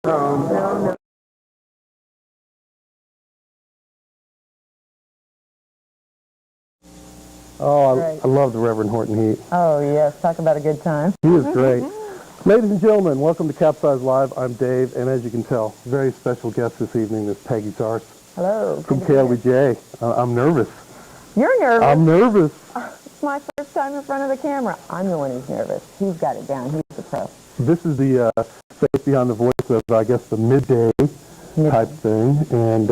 No. Oh, I love the Reverend Horton Heat. Oh, yes. Talk about a good time. He is great. Ladies and gentlemen, welcome to CapZeyeZ Live. I'm Dave, and as you can tell, very special guest this evening is Peggy Zarth. Hello. From KLBJ. I'm nervous. You're nervous? I'm nervous. It's my first time in front of the camera. I'm the one who's nervous. He's got it down. He's the pro. This is the face behind the voice of, I guess, the midday type thing, and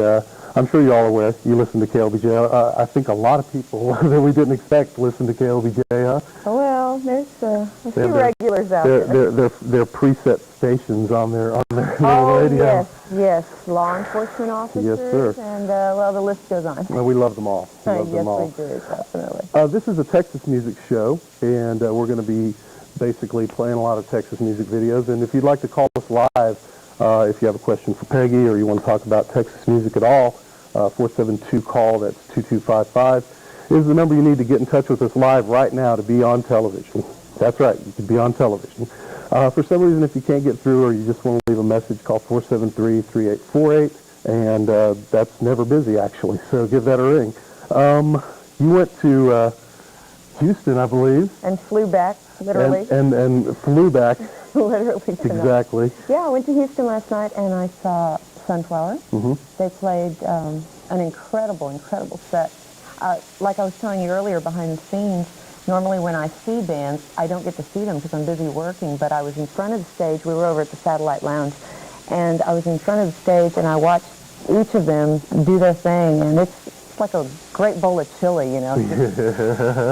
I'm sure you're all aware. You listen to KLBJ. I think a lot of people that we didn't expect listen to KLBJ, huh? Well, there's a few regulars out there. They're preset stations on their radio. Yes. Law enforcement officers. Yes, sir. And, well, the list goes on. Well, we love them all. Yes, we do, definitely. This is a Texas music show, and we're going to be basically playing a lot of Texas music videos. And if you'd like to call us live, if you have a question for Peggy or you want to talk about Texas music at all, 472-CALL, that's 2255, is the number you need to get in touch with us live right now to be on television. That's right, you can be on television. For some reason, if you can't get through or you just want to leave a message, call 473-3848, and that's never busy, actually, so give that a ring. You went to Houston, I believe. And flew back, literally. And flew back. Literally tonight. Exactly. Yeah, I went to Houston last night and I saw Sunflower. Mm-hmm. They played an incredible set. Like I was telling you earlier, behind the scenes, normally when I see bands, I don't get to see them because I'm busy working, but I was in front of the stage. We were over at the Satellite Lounge, and I was in front of the stage and I watched each of them do their thing, and it's like a great bowl of chili, you know.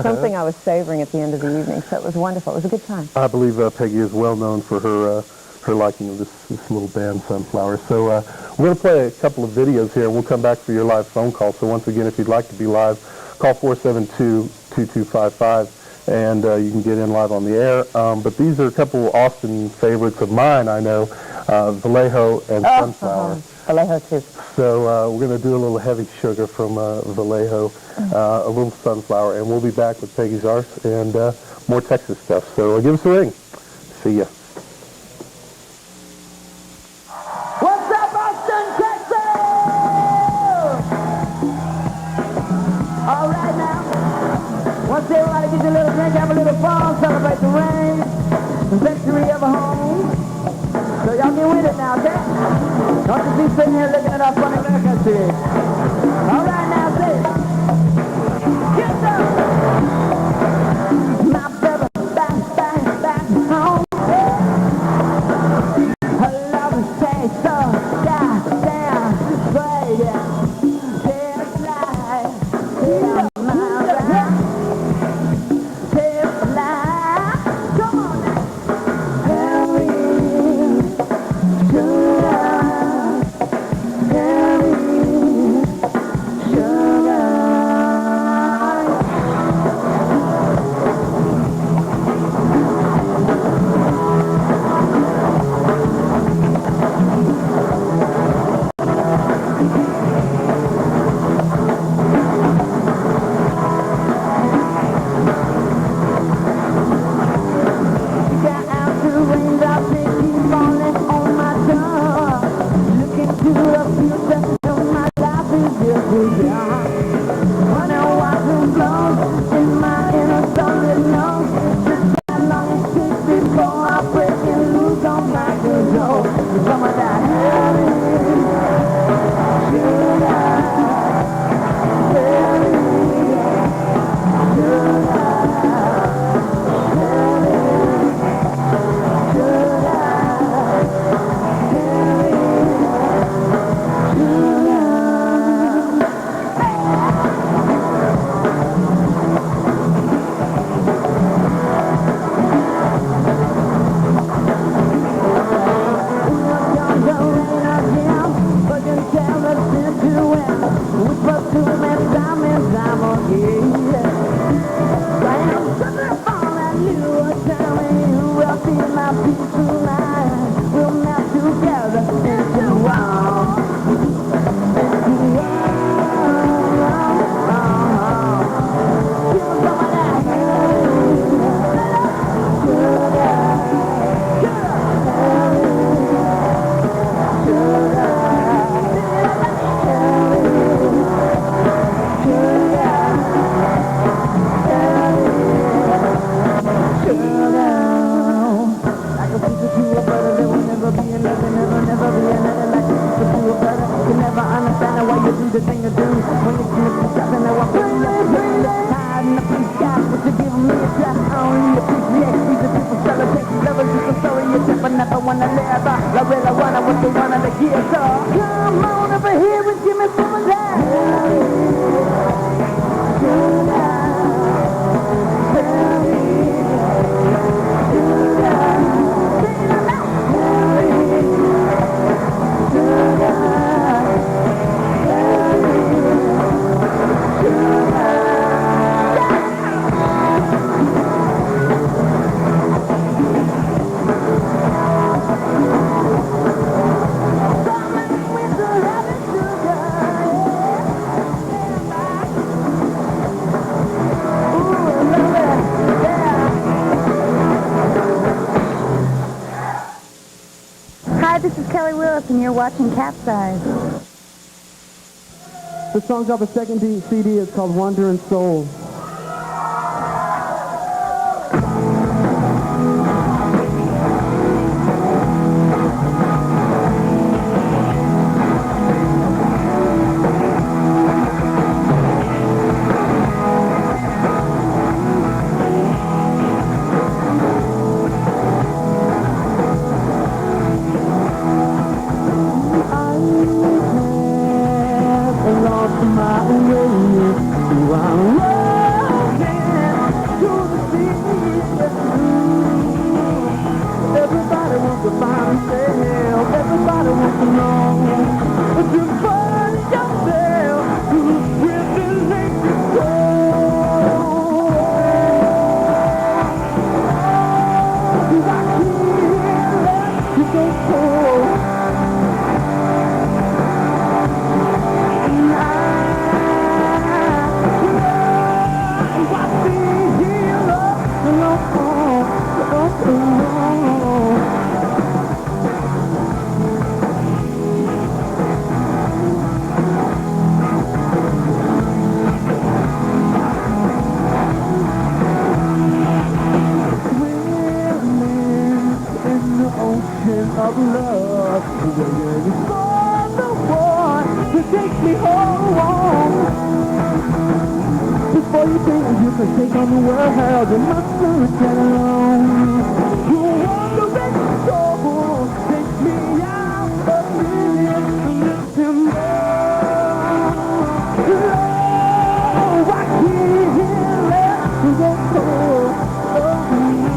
Something I was savoring at the end of the evening, so it was wonderful. It was a good time. I believe Peggy is well known for her liking of this little band, Sunflower. So we're going to play a couple of videos here, and we'll come back for your live phone call. So once again, if you'd like to be live, call 472-2255, and you can get in live on the air. But these are a couple Austin favorites of mine, I know, Vallejo and Sunflower. Vallejo, too. So we're going to do a little heavy sugar from Vallejo, a little Sunflower, and we'll be back with Peggy Zarth and more Texas stuff. So give us a ring. See ya. What's up, Austin, Texas? All right now. Once everybody gets a little drink, have a little fun, celebrate the rain, the victory of a home. So y'all get with it now, okay? Don't just be sitting here looking at our funny records here. All right now, say it. Get down. My baby back home. Her love is tastes so goddamn great. Tastes like my ride. Tastes like, come on now. the thing to do. When you see me stopping, I walk right left, high in the blue sky. What you giving me a try, I only appreciate. These are people celebrate, lovers is a story. You tip another one to live. I really wanna what they wanna to give. So come on over here and give me some of that. This is Kelly Willis, and you're watching CapZeyeZ. The song's off the second CD. It's called Wandering Soul. Of love, waiting for the one to take me home. Before you think you can take on the world, you must get alone. You want the rich soul, take me out of here, listen more. Oh, I can't let you go. Oh, no.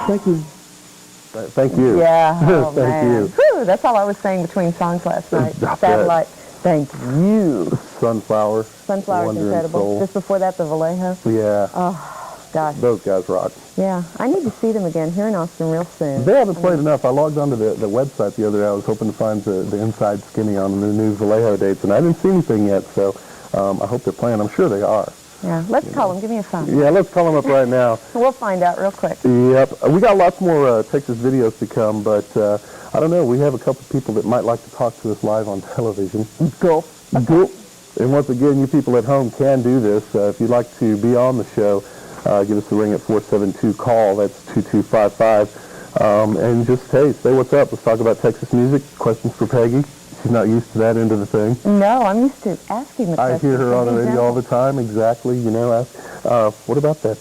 Thank you. Thank you. Yeah. Oh, Thank man. you. Whew, that's all I was saying between songs last night. Stop Satellite. Thank you. Sunflower. Sunflower's Wandering incredible. Soul. Just before that, the Vallejo. Yeah. Oh, gosh. Those guys rock. Yeah, I need to see them again here in Austin real soon. They haven't played enough. I logged onto the website the other day. I was hoping to find the Inside Skinny on the new Vallejo dates, and I didn't see anything yet, so I hope they're playing. I'm sure they are. Yeah, let's call them. Give me a phone. Yeah, let's call them up right now. We'll find out real quick. Yep. We got lots more Texas videos to come, but I don't know. We have a couple people that might like to talk to us live on television. Go. Go. And once again, you people at home can do this. If you'd like to be on the show, give us a ring at 472-CALL. That's 2255. And just, hey, say what's up. Let's talk about Texas music. Questions for Peggy. She's not used to that end of the thing. No, I'm used to asking the questions. I hear her on the radio all the time. Exactly. You know, what about that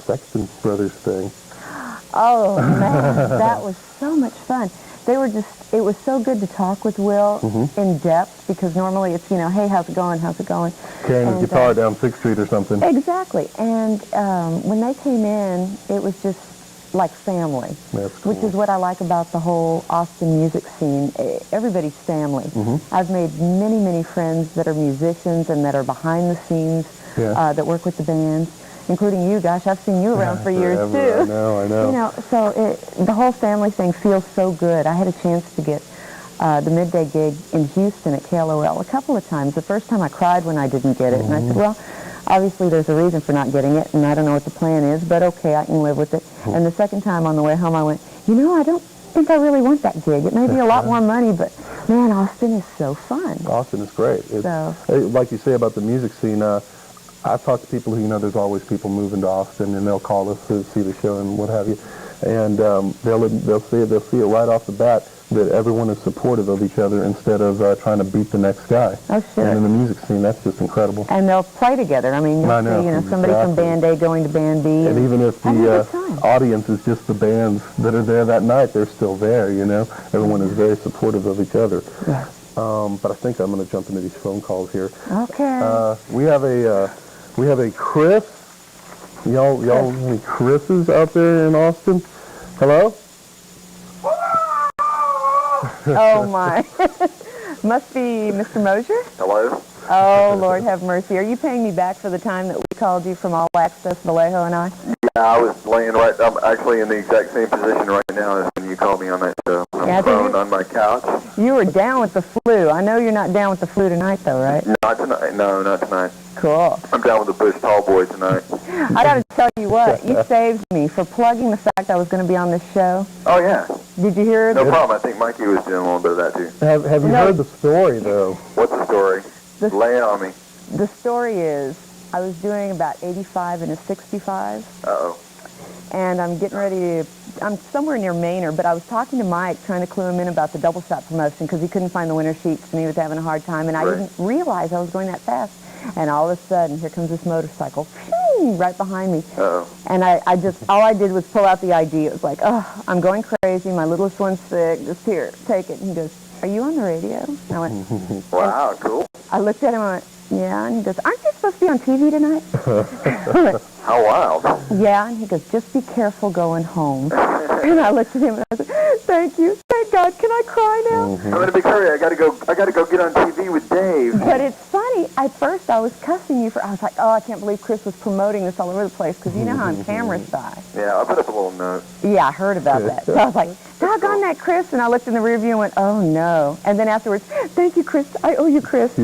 Sexton Brothers thing? Oh, man, that was so much fun. They were just, it was so good to talk with Will in depth, because normally it's, you know, hey, how's it going, how's it going? Carrying his guitar down 6th Street or something. Exactly. And when they came in, it was just like family, That's cool. which is what I like about the whole Austin music scene. Everybody's family. I've made many, many friends that are musicians and that are behind the scenes, that work with the bands, including you. Gosh, I've seen you around for years too. I know. You know, so the whole family thing feels so good. I had a chance to get the midday gig in Houston at KLOL a couple of times. The first time I cried when I didn't get it, and I said, well, obviously there's a reason for not getting it, and I don't know what the plan is, but okay, I can live with it. And the second time on the way home, I went, you know, I don't think I really want that gig. It may be a lot more money, but man, Austin is so fun. Austin is great. Like you say about the music scene, I've talked to people who, you know, there's always people moving to Austin, and they'll call us to see the show and what have you, and they'll see it right off the bat that everyone is supportive of each other instead of trying to beat the next guy. Oh, sure. And in the music scene, that's just incredible. And they'll play together. I mean, you'll see, you know, somebody from Band A going to Band B. And even if the audience is just the bands that are there that night, they're still there, you know. Everyone is very supportive of each other. Yes. But I think I'm going to jump into these phone calls here. Okay. We have a Chris. Y'all any Chris's out there in Austin? Hello? Oh, my. Must be Mr. Mosier? Hello? Oh, Lord have mercy. Are you paying me back for the time that we called you from All Access, Vallejo and I? Yeah, I was laying I'm actually in the exact same position right now as when you called me on that show. I'm prone on my couch. You were down with the flu. I know you're not down with the flu tonight, though, right? Not tonight. No, not tonight. Cool. I'm down with the Bush Tall Boy tonight. I got to tell you what, you saved me for plugging the fact I was going to be on this show. Oh, yeah. Did you hear it? No problem. I think Mikey was doing a little bit of that, too. Have you heard the story, though? What's the story? Lay it on me. The story is, I was doing about 85 and a 65. Uh-oh. And I'm getting ready to, I'm somewhere near Maynard, but I was talking to Mike, trying to clue him in about the double shot promotion, because he couldn't find the winter sheets, and he was having a hard time, and I didn't realize I was going that fast. And all of a sudden, here comes this motorcycle, right behind me. Uh-oh. And I just, all I did was pull out the ID. It was like, oh, I'm going crazy, my littlest one's sick, just here, take it. And he goes, are you on the radio? And I went, Wow, cool. I looked at him and I went, yeah. And he goes, aren't you supposed to be on TV tonight? I went, How wild. yeah. And he goes, just be careful going home. And I looked at him and I said, thank you. Thank God. Can I cry now? I'm in a big hurry. I gotta go get on TV with Dave. But it's funny. At first, I was cussing you I was like, oh, I can't believe Chris was promoting this all over the place, because you know how I'm camera shy. Yeah, I put up a little note. Yeah, I heard about that. So I was like, doggone that, Chris. And I looked in the rear view and went, oh, no. And then afterwards, thank you, Chris. I owe you, Chris.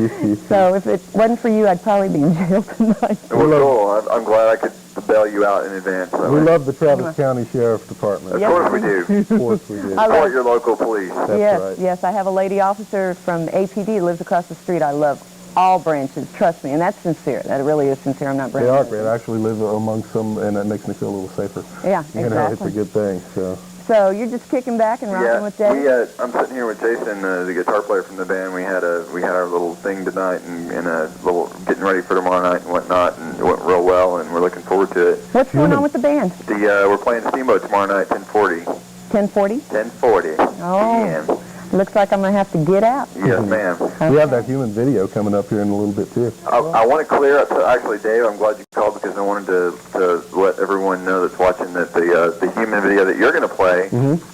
So if it wasn't for you, I'd probably be in jail tonight. It was cool. I'm glad I could bail you out in advance. We love the Travis County Sheriff's Department. Of course we do. Of course we do. Support your local police. Yes, right. yes. I have a lady officer from APD who lives across the street. I love all branches, trust me. And that's sincere. That really is sincere. I'm not They bragging. are great. I actually live among some, and that makes me feel a little safer. Yeah, You know, it's a exactly. good thing. So. So you're just kicking back and rocking with Dave? I'm sitting here with Jason, the guitar player from the band. We had our little thing tonight and a little getting ready for tomorrow night and whatnot, and it went real well, and we're looking forward to it. What's going on with the band? We're playing Steamboat tomorrow night, 10:40. 10:40? 10:40 Oh. p.m. Looks like I'm going to have to get out. Yes, ma'am. We have that human video coming up here in a little bit, too. I want to clear up, actually, Dave, I'm glad you called because I wanted to let everyone know that's watching that the human video that you're going to play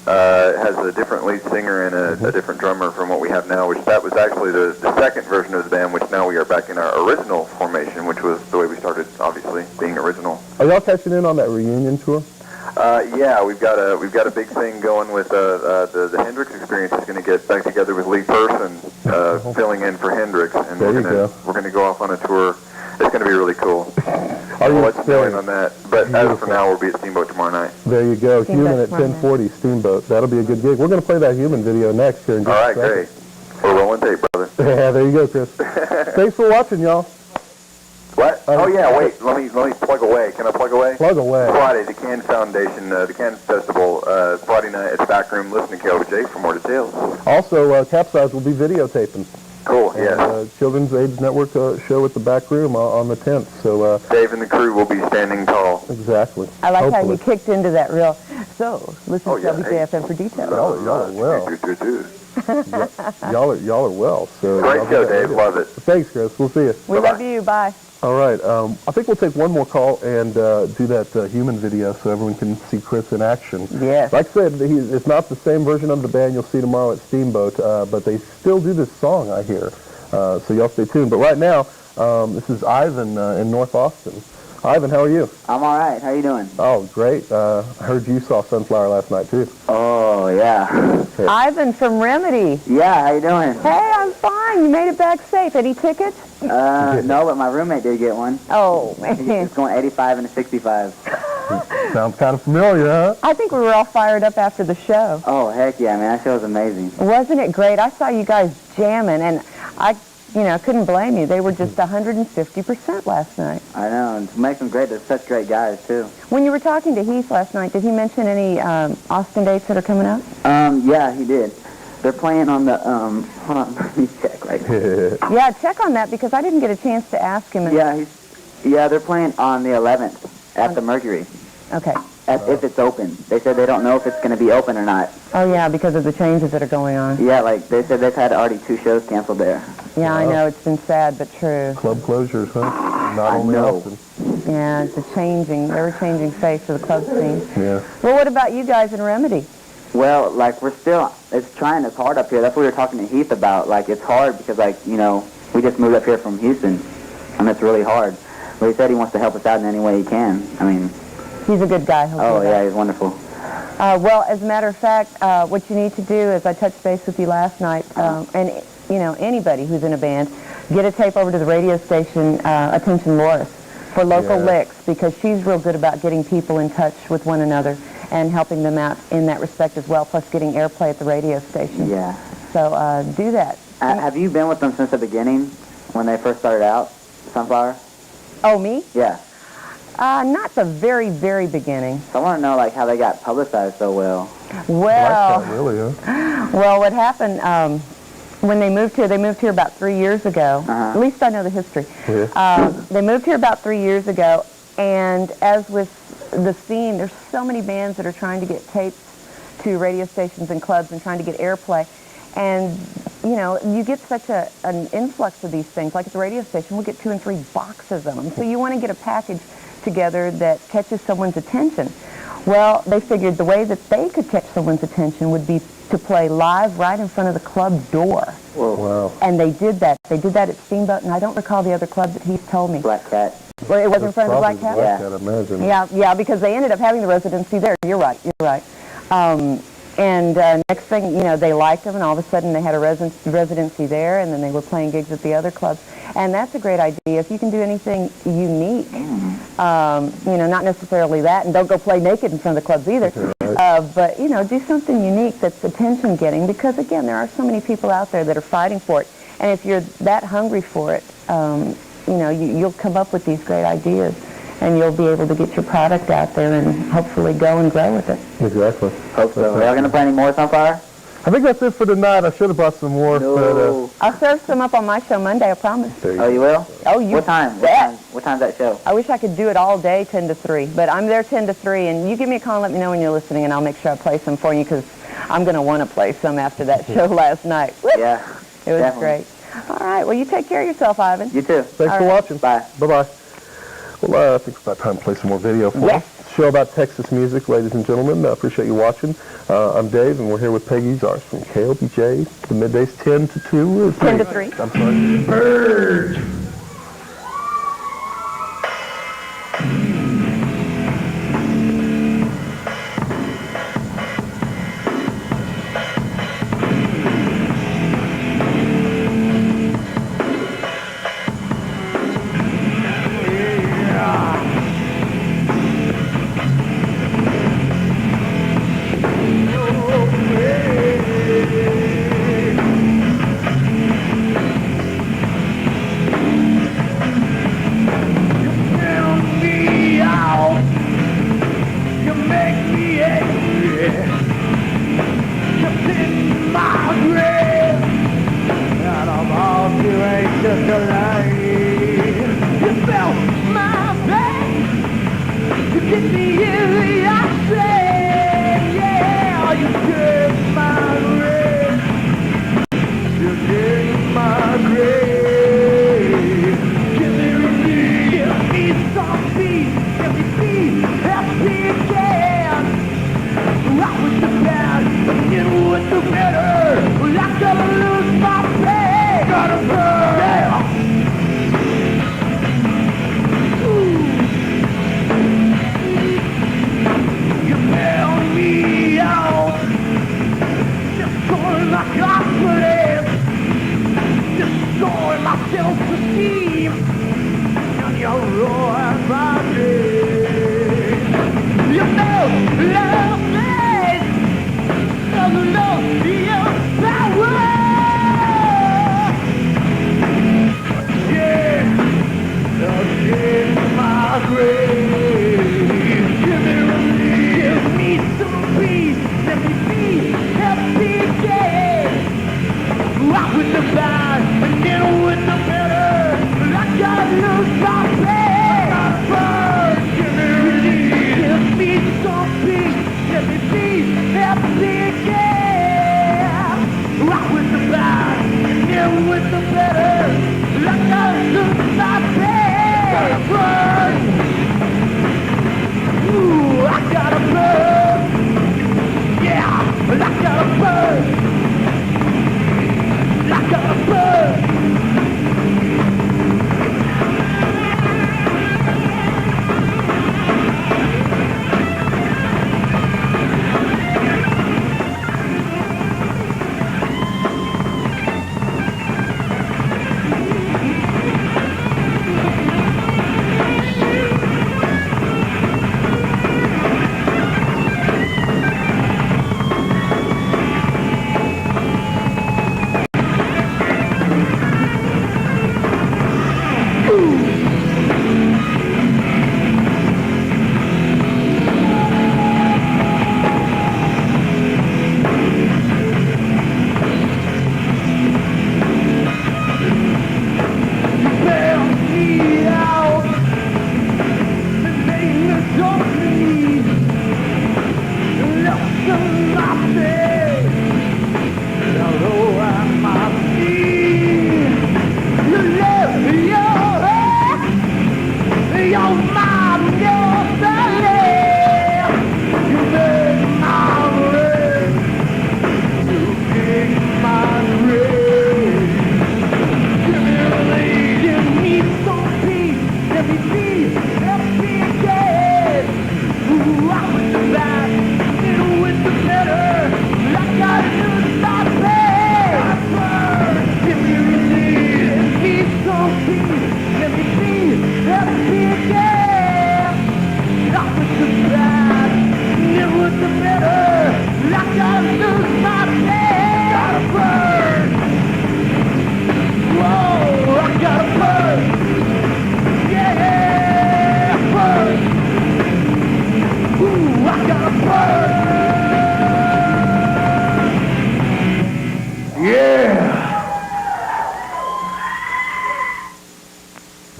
has a different lead singer and a different drummer from what we have now, which that was actually the second version of the band, which now we are back in our original formation, which was the way we started, obviously, being original. Are y'all catching in on that reunion tour? Yeah, we've got a big thing going with the Hendrix Experience is going to get back together with Lee Person, filling in for Hendrix, and we're going to go off on a tour. It's going to be really cool. I'll let you know on that. But as for now, we'll be at Steamboat tomorrow night. There you go. Human at 1040 Steamboat. That'll be a good gig. We're going to play that Human video next here in just a second. All right, great. We're rolling tape, brother. Yeah, there you go, Chris. Thanks for watching, y'all. What? Oh yeah, wait. Let me plug away. Can I plug away? Plug away. Friday, the Cannes Foundation, the Cannes Festival, Friday night at the back room. Listen to KLBJ for more details. Also, CapZeyeZ will be videotaping. Cool. Yeah. Children's AIDS Network show at the back room on the 10th. So Dave and the crew will be standing tall. Exactly. I like how Hopefully. you kicked into that real. So, listen to KLBJ-FM for details. Y'all are well. y'all are well. So great show, Dave. Love it. Thanks, Chris. We'll see you. We love you. Bye. All right. I think we'll take one more call and do that human video so everyone can see Chris in action. Yes. Like I said, it's not the same version of the band you'll see tomorrow at Steamboat, but they still do this song, I hear. So y'all stay tuned. But right now, this is Ivan in North Austin. Ivan, how are you? I'm all right. How you doing? Oh, great. I heard you saw Sunflower last night, too. Oh, yeah. Ivan from Remedy. Yeah, how you doing? Hey, I'm fine. You made it back safe. Any tickets? No, but my roommate did get one. Oh, man. It's going 85 and a 65. Sounds kind of familiar, huh? I think we were all fired up after the show. Oh, heck yeah, man. That show was amazing. Wasn't it great? I saw you guys jamming, and I couldn't blame you. They were just 150% last night. I know. And it makes them great. They're such great guys, too. When you were talking to Heath last night, did he mention any Austin dates that are coming up? Yeah, he did. They're playing on the, hold on, let me check right now. Yeah, check on that, because I didn't get a chance to ask him. Yeah, they're playing on the 11th at the Mercury. Okay. If it's open. They said they don't know if it's going to be open or not. Oh, yeah, because of the changes that are going on. Yeah, like they said they've had already 2 shows canceled there. Yeah, I know. It's been sad, but true. Club closures, huh? Not only Austin. Yeah, it's a changing, ever-changing face of the club scene. Yeah. Well, what about you guys in Remedy? Well, like, it's trying, it's hard up here. That's what we were talking to Heath about. Like, it's hard because, like, we just moved up here from Houston, and it's really hard. But he said he wants to help us out in any way he can. I mean... He's a good guy. Oh, yeah, he's wonderful. Well, as a matter of fact, what you need to do is I touched base with you last night, and, anybody who's in a band, get a tape over to the radio station, Attention Loris, for local licks, because she's real good about getting people in touch with one another and helping them out in that respect as well, plus getting airplay at the radio station. Yeah. So do that. Have you been with them since the beginning, when they first started out, Sunflower? Oh, me? Yeah. Not the very, very beginning. So I want to know, like, how they got publicized so well. Well, Really, huh? Well, what happened, when they moved here about 3 years ago. At least I know the history. Yeah. They moved here about 3 years ago, and as with the scene, there's so many bands that are trying to get tapes to radio stations and clubs and trying to get airplay. And, you get such an influx of these things. Like at the radio station, we'll get 2 and 3 boxes of them. So you want to get a package together that catches someone's attention. Well, they figured the way that they could catch someone's attention would be to play live right in front of the club door. Whoa. Wow. And they did that. They did that at Steamboat, and I don't recall the other club that he's told me. Black Cat. Well, it was in front of the Black Cat? Black Cat, I imagine. Yeah, because they ended up having the residency there. You're right. And next thing, they liked them, and all of a sudden they had a residency there, and then they were playing gigs at the other clubs. And that's a great idea. If you can do anything unique, not necessarily that, and don't go play naked in front of the clubs either, but, do something unique that's attention-getting, because, again, there are so many people out there that are fighting for it. And if you're that hungry for it, you'll come up with these great ideas, and you'll be able to get your product out there and hopefully go and grow with it. Exactly. Hope so. Are y'all going to play any more Sunflower? I think that's it for tonight. I should have brought some more. No. I'll serve some up on my show Monday, I promise. Oh, you will? Oh, you What time? bet. What time's that show? I wish I could do it all day, 10 to 3, but I'm there 10 to 3, and you give me a call and let me know when you're listening, and I'll make sure I play some for you, because I'm going to want to play some after that show last night. Woo! Yeah. It was definitely. great. All right. Well, you take care of yourself, Ivan. You too. Thanks All for right. watching. Bye. Bye-bye. Well, I think it's about time to play some more video for Yes. us. Show about Texas music, ladies and gentlemen. I appreciate you watching. I'm Dave, and we're here with Peggy Zars from KLBJ. The middays 10 to 2 or 3? 10 to 3. I'm sorry. Bird.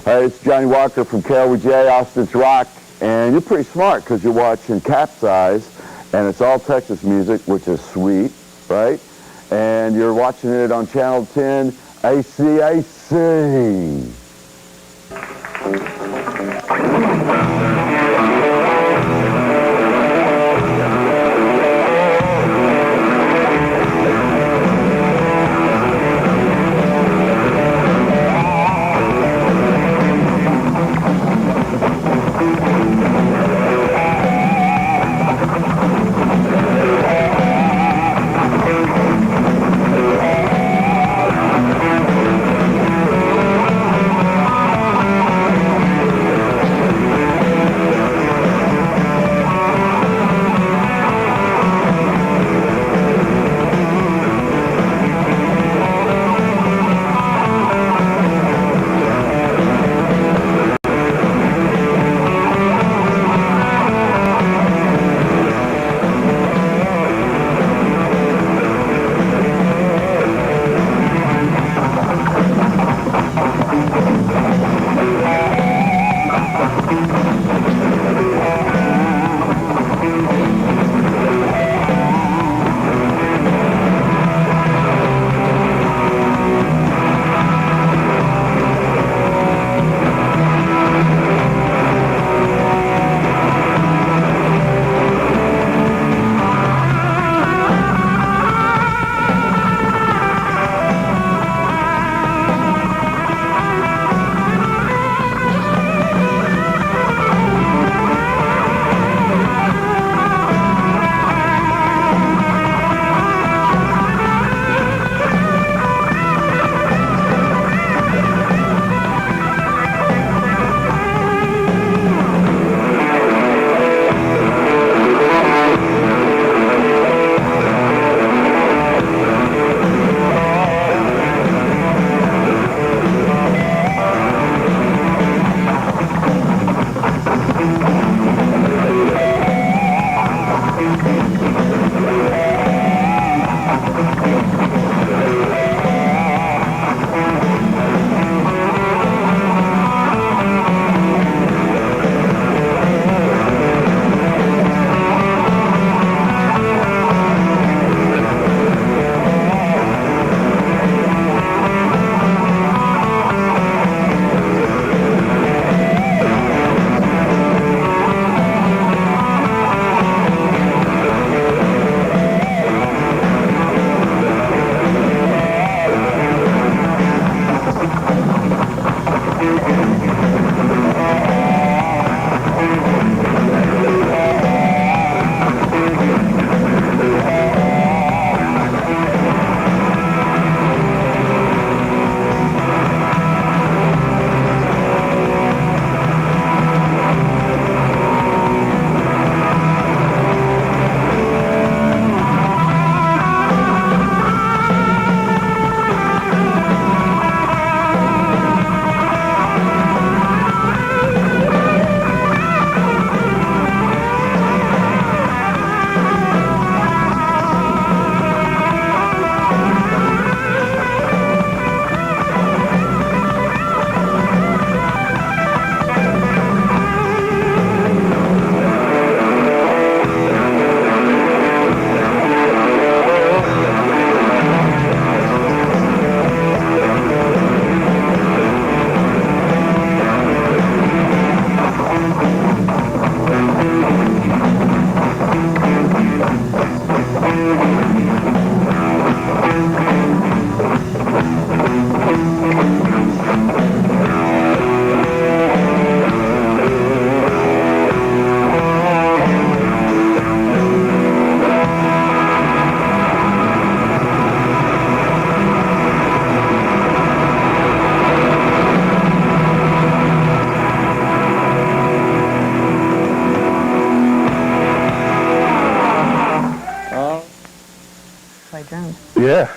Hey, it's Johnny Walker from KLBJ, Austin's Rock, and you're pretty smart because you're watching CapZeyeZ, and it's all Texas music, which is sweet, right? And you're watching it on Channel 10, ACAC.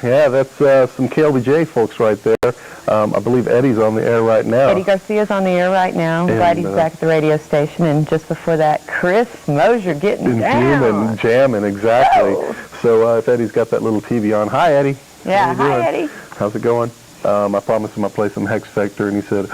Yeah, that's some KLBJ folks right there. I believe Eddie's on the air right now. Eddie Garcia's on the air right now. I'm glad he's back at the radio station. And just before that, Chris Mosier getting down. Jamming, exactly. Oh. So if Eddie's got that little TV on. Hi, Eddie. Yeah, hi, Eddie. How's it going? I promised him I'd play some Hex Vector, and he said,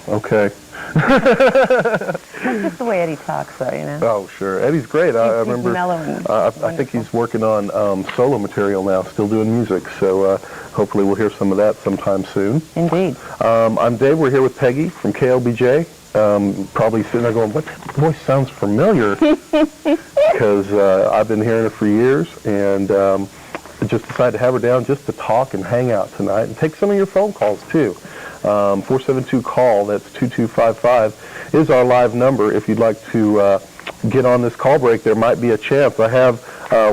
okay. That's just the way Eddie talks, though, you know. Oh, sure. Eddie's great. I He's remember. mellow and I think he's working on solo material now, still doing music. So hopefully we'll hear some of that sometime soon. Indeed. I'm Dave. We're here with Peggy from KLBJ. Probably sitting there going, "What voice sounds familiar?" Because I've been hearing it for years, and just decided to have her down just to talk and hang out tonight and take some of your phone calls too. 472-CALL, that's 2255, is our live number. If you'd like to get on this call break, there might be a chance. I have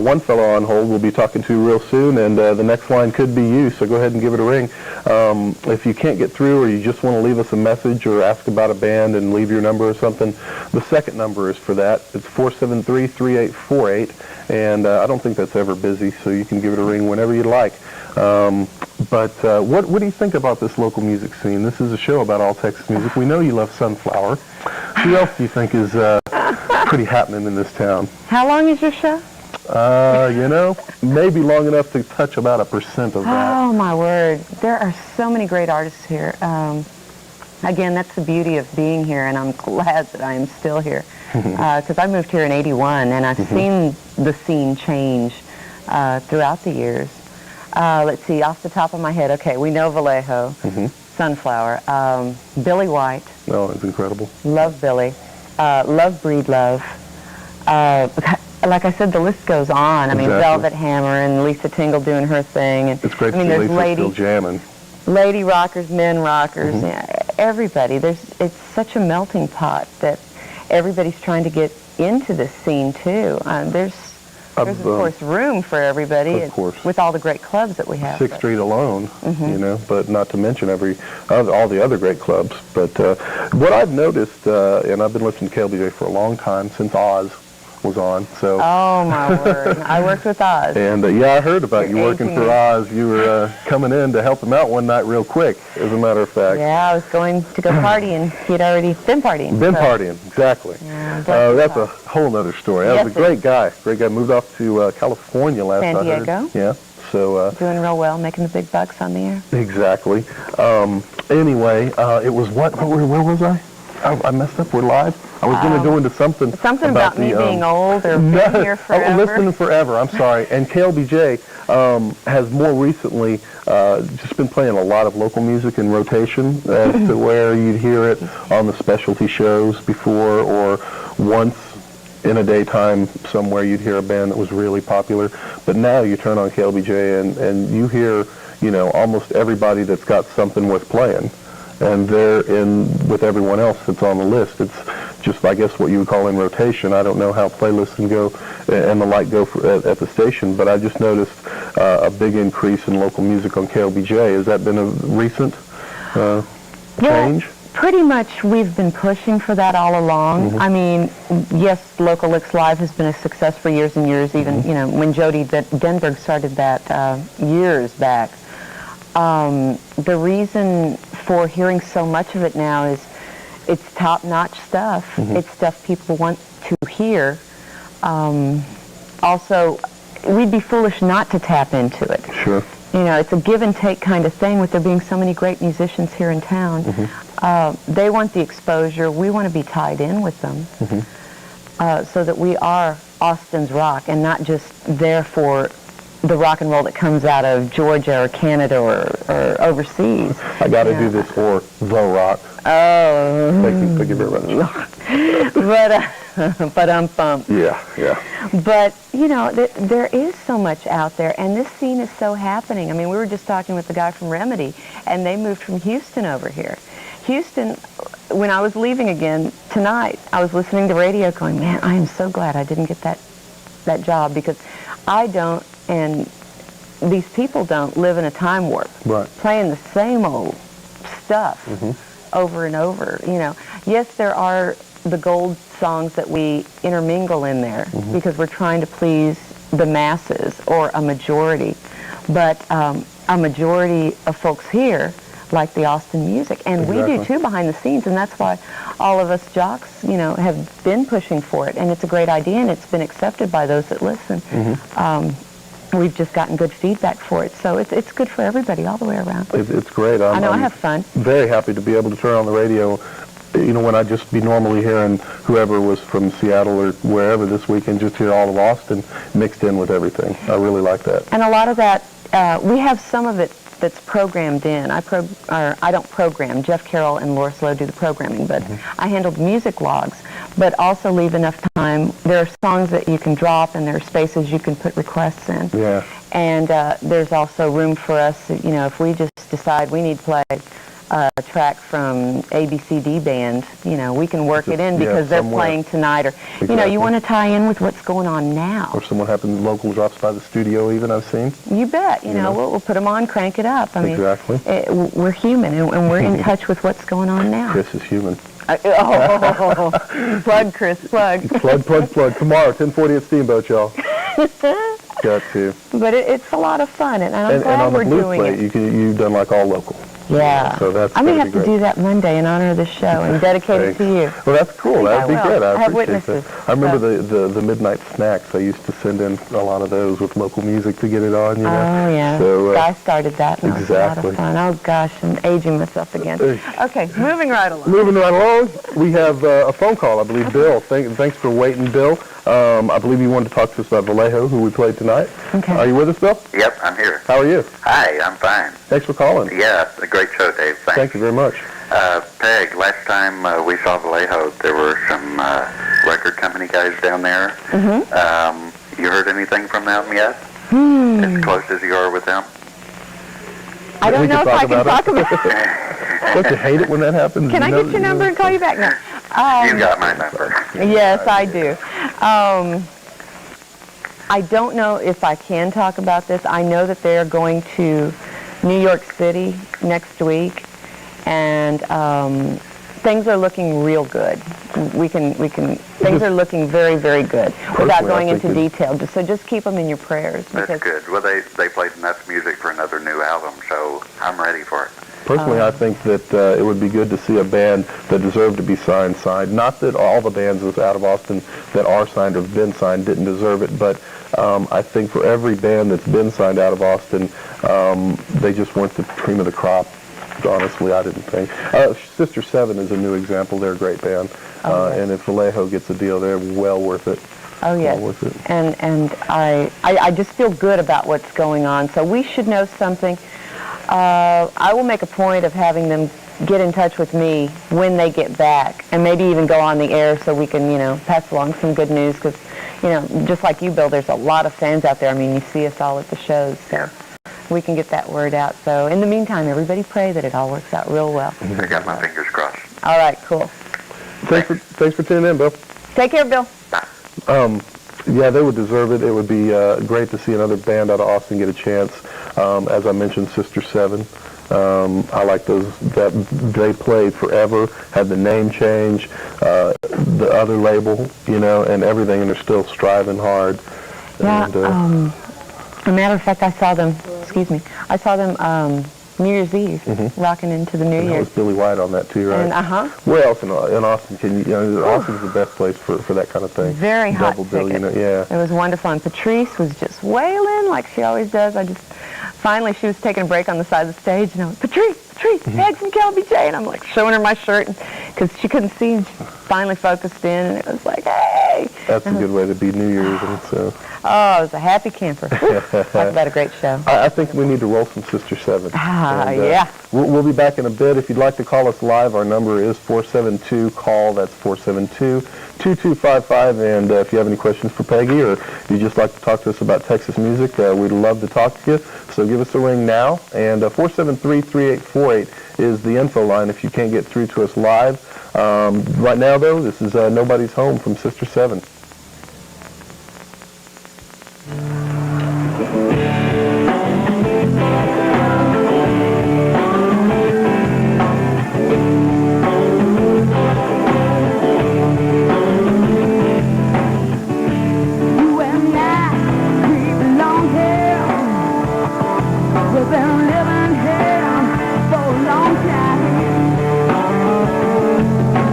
one fellow on hold we'll be talking to real soon, and the next line could be you, so go ahead and give it a ring. If you can't get through or you just want to leave us a message or ask about a band and leave your number or something, the second number is for that. It's 473-3848, and I don't think that's ever busy, so you can give it a ring whenever you'd like. But what do you think about this local music scene? This is a show about all Texas music. We know you love Sunflower. Who else do you think is pretty happening in this town? How long is your show? You know, maybe long enough to touch about 1% of that. Oh, my word. There are so many great artists here. Again, that's the beauty of being here, and I'm glad that I am still here. Because I moved here in '81, and I've seen the scene change throughout the years. Let's see, off the top of my head, okay, we know Vallejo, Sunflower, Billy White. Oh, it's incredible. Love Billy. Love Breedlove. Like I said, the list goes on. I mean, Exactly. Velvet Hammer and Lisa Tingle doing her thing. And, It's great I mean, to see there's Lisa still jamming. lady rockers, men rockers, everybody. It's such a melting pot that everybody's trying to get into this scene, too. There's of course, room for everybody. Of course. With all the great clubs that we have. 6th Street alone, you know, but not to mention all the other great clubs. But what I've noticed, and I've been listening to KLBJ for a long time, since Oz was on. So. Oh, my word. I worked with Oz. And, yeah, I heard about you working 18 for Oz. You were coming in to help him out one night real quick, as a matter of fact. Yeah, I was going to go party, and he'd already been partying. Partying, exactly. Yeah, that's a whole other story. That was a great guy. Great guy. Moved off to California last San I Diego. heard. Yeah. So, doing real well, making the big bucks on the air. Exactly. Anyway, it was where was I? I messed up. We're live. I was going to go into something about me being old or being here forever. Listening forever. I'm sorry. And KLBJ has more recently just been playing a lot of local music in rotation as to where you'd hear it on the specialty shows before, or once in a daytime somewhere you'd hear a band that was really popular. But now you turn on KLBJ and you hear, you know, almost everybody that's got something worth playing. And they're in with everyone else that's on the list. It's just, I guess, what you would call in rotation. I don't know how playlists and the like go at the station, but I just noticed a big increase in local music on KLBJ. Has that been a recent change? Pretty much we've been pushing for that all along. I mean, yes, Local Licks Live has been a success for years and years, even, you know, when Jody Denberg started that years back. The reason for hearing so much of it now is it's top-notch stuff. It's stuff people want to hear. Also, we'd be foolish not to tap into it. Sure. You know, it's a give-and-take kind of thing with there being so many great musicians here in town. They want the exposure. We want to be tied in with them so that we are Austin's rock and not just there for the rock and roll that comes out of Georgia or Canada or overseas. I got to do this for the rock. Oh. Thank you very much. But Yeah. But, you know, there is so much out there, and this scene is so happening. I mean, we were just talking with the guy from Remedy, and they moved from Houston over here. Houston, when I was leaving again tonight, I was listening to radio going, man, I am so glad I didn't get that job, because I don't, and these people don't, live in a time warp. Right. Playing the same old stuff over and over, you know. Yes, there are the gold songs that we intermingle in there because we're trying to please the masses or a majority. But a majority of folks here like the Austin music, and we do too behind the scenes, and that's why all of us jocks, you know, have been pushing for it, and it's a great idea, and it's been accepted by those that listen. We've just gotten good feedback for it, so it's good for everybody all the way around. It's great. I know, I have fun. Very happy to be able to turn on the radio when I'd just be normally hearing whoever was from Seattle or wherever this weekend, just hear all of Austin mixed in with everything. I really like that. And a lot of that, we have some of it that's programmed in. I don't program. Jeff Carroll and Laura Slow do the programming, but I handled music logs, but also leave enough time. There are songs that you can drop, and there are spaces you can put requests in. Yeah. And there's also room for us, if we just decide we need to play a track from ABCD band, we can work it in because they're playing tonight, or you want to tie in with what's going on now. Or someone local drops by the studio even, I've seen. You bet. We'll put them on, crank it up. I mean, we're human, and we're in touch with what's going on now. Chris is human. Plug, Chris, plug. Plug. Tomorrow, 10:40 at Steamboat, y'all. Got to. But it's a lot of fun, and I'm glad on we're the blues doing plate, it. You've done like all local. Yeah. So that's I'm going to have to great. do that Monday in honor of this show and dedicate it to you. Well, that's cool. That'd be good. I have appreciate witnesses. that. I remember the midnight snacks. I used to send in a lot of those with local music to get it on, Oh, yeah. So, I started that, and exactly. it was a lot of fun. Oh, gosh, I'm aging myself again. Okay, moving right along. Moving right along, we have a phone call, I believe. Bill, thanks for waiting, Bill. I believe you wanted to talk to us about Vallejo, who we played tonight. Okay. Are you with us, Bill? Yep, I'm here. How are you? Hi, I'm fine. Thanks for calling. Yeah, a great show, Dave. Thanks. Thank you very much. Peg, last time we saw Vallejo, there were some record company guys down there. Mm-hmm. You heard anything from them yet? As close as you are with them? I don't know if I can talk about it. Don't you hate it when that happens? Can I get your number and call you back now? You got my number. Yes, I do. I don't know if I can talk about this. I know that they're going to New York City next week, and things are looking real good. Things are looking very, very good without going into detail. So just keep them in your prayers. That's good. Well, they played enough music for another new album, so I'm ready for it. Personally, I think that it would be good to see a band that deserved to be signed. Not that all the bands out of Austin that are signed or have been signed didn't deserve it, but I think for every band that's been signed out of Austin, they just weren't the cream of the crop. Honestly, I didn't think. Sister Seven is a new example. They're a great band. And if Vallejo gets a deal, they're well worth it. Oh, yes. Well worth it. And I just feel good about what's going on. So we should know something. I will make a point of having them get in touch with me when they get back, and maybe even go on the air so we can, pass along some good news, because, just like you, Bill, there's a lot of fans out there. I mean, you see us all at the shows, so we can get that word out. So in the meantime, everybody pray that it all works out real well. I got my fingers crossed. All right, cool. Thanks for tuning in, Bill. Take care, Bill. Yeah, they would deserve it. It would be great to see another band out of Austin get a chance. As I mentioned, Sister Seven. I like those that they played forever, had the name change, the other label, and everything, and they're still striving hard. Yeah. And, as a matter of fact, I saw them New Year's Eve, rocking into the New Year. That was Billy White on that too, right? And where else in Austin can you? Austin's the best place for that kind of thing. Very hot Double bill, ticket. Yeah. It was wonderful, and Patrice was just wailing like she always does. Finally, she was taking a break on the side of the stage, and I went, Patrice, Peg from KLBJ, and I'm like showing her my shirt, because she couldn't see, and she finally focused in, and it was like, hey. That's a good way to be New Year's, and so. Oh, it was a happy camper. Talk about a great show. I think we need to roll some Sister Seven. Yeah. We'll be back in a bit. If you'd like to call us live, our number is 472-CALL. That's 472-2255. And if you have any questions for Peggy, or you'd just like to talk to us about Texas music, we'd love to talk to you. So give us a ring now. And 473-3848 is the info line if you can't get through to us live. Right now, though, this is Nobody's Home from Sister Seven.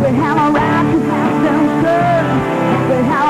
We have a right to have some fun. We have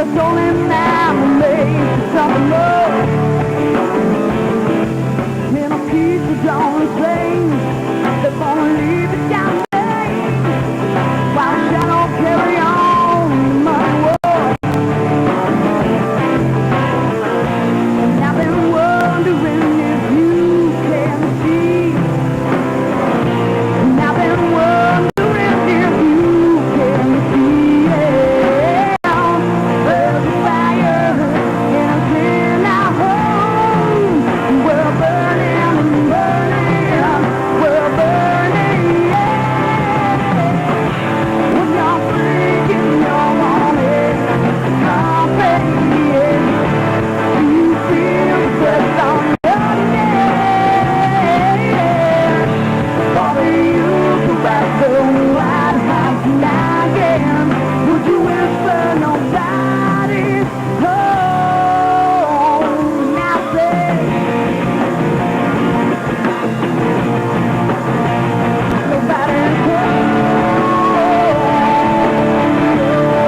it's only now and later something more. In a piece of dawn flame, they're gonna leave it down there. While the shadow carry on my world. And I've been wondering if you can see. And I've been wondering if you can see. There's a fire in a clear our home. We're burning and burning. We're burning, When you're freaking, you're wanting something, You feel the breath on your neck. Bobby, you go back to the White House again. Would you whisper nobody's home? Now say, nobody's home. Nobody's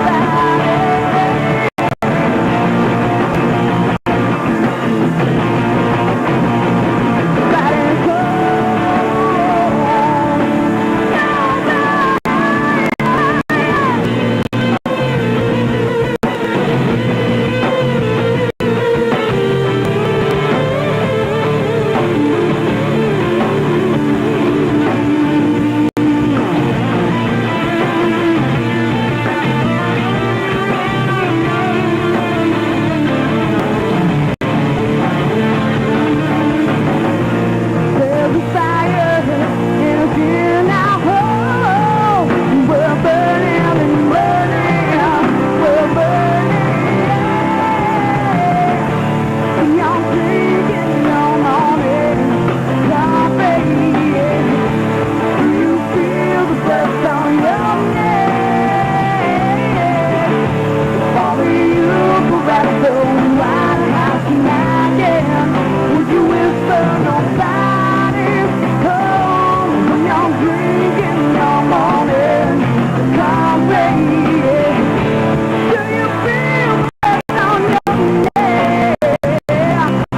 There's a fire in our home. We're burning and burning. We're burning. You're drinking your morning coffee. You feel the breath on your neck. Bobby, you go back to the White House again. Would you whisper nobody's home when you're drinking your morning coffee? Do you feel the breath on your neck?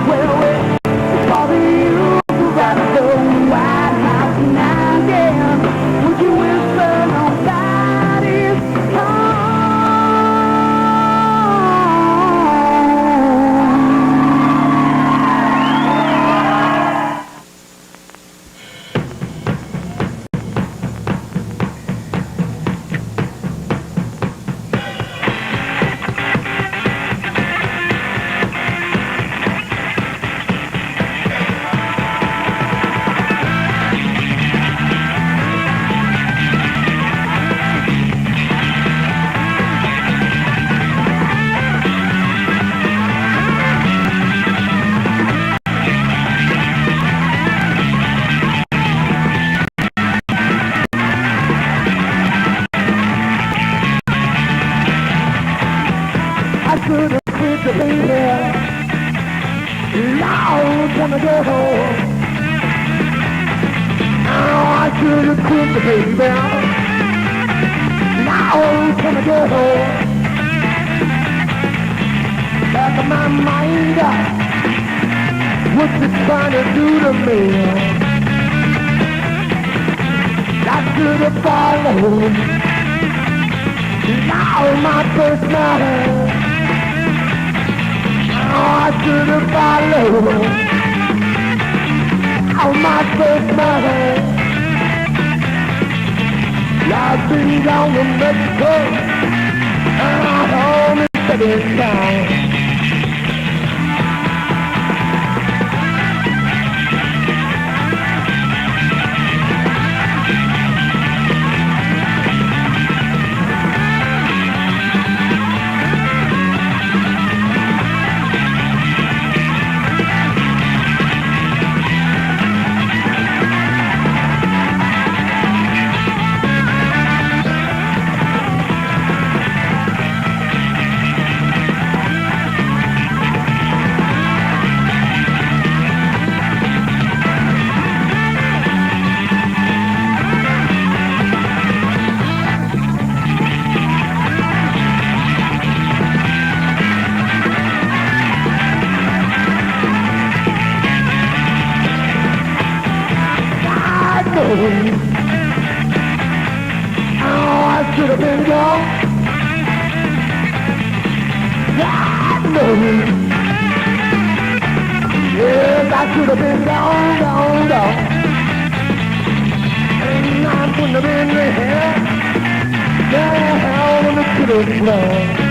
Well, Bobby, you go back to the White House again. Would you whisper nobody's home? I could have quit the baby. Now I wanna go home. Oh, I could have quit the baby. Now I wanna go home. Back of my mind, what's it trying to do to me? I could have followed. Now my first night. I should have followed on my first night. I've been down to Mexico and I'm home in second town. Yes, I could have been gone, gone, gone. And I wouldn't have been here down on the kitchen floor.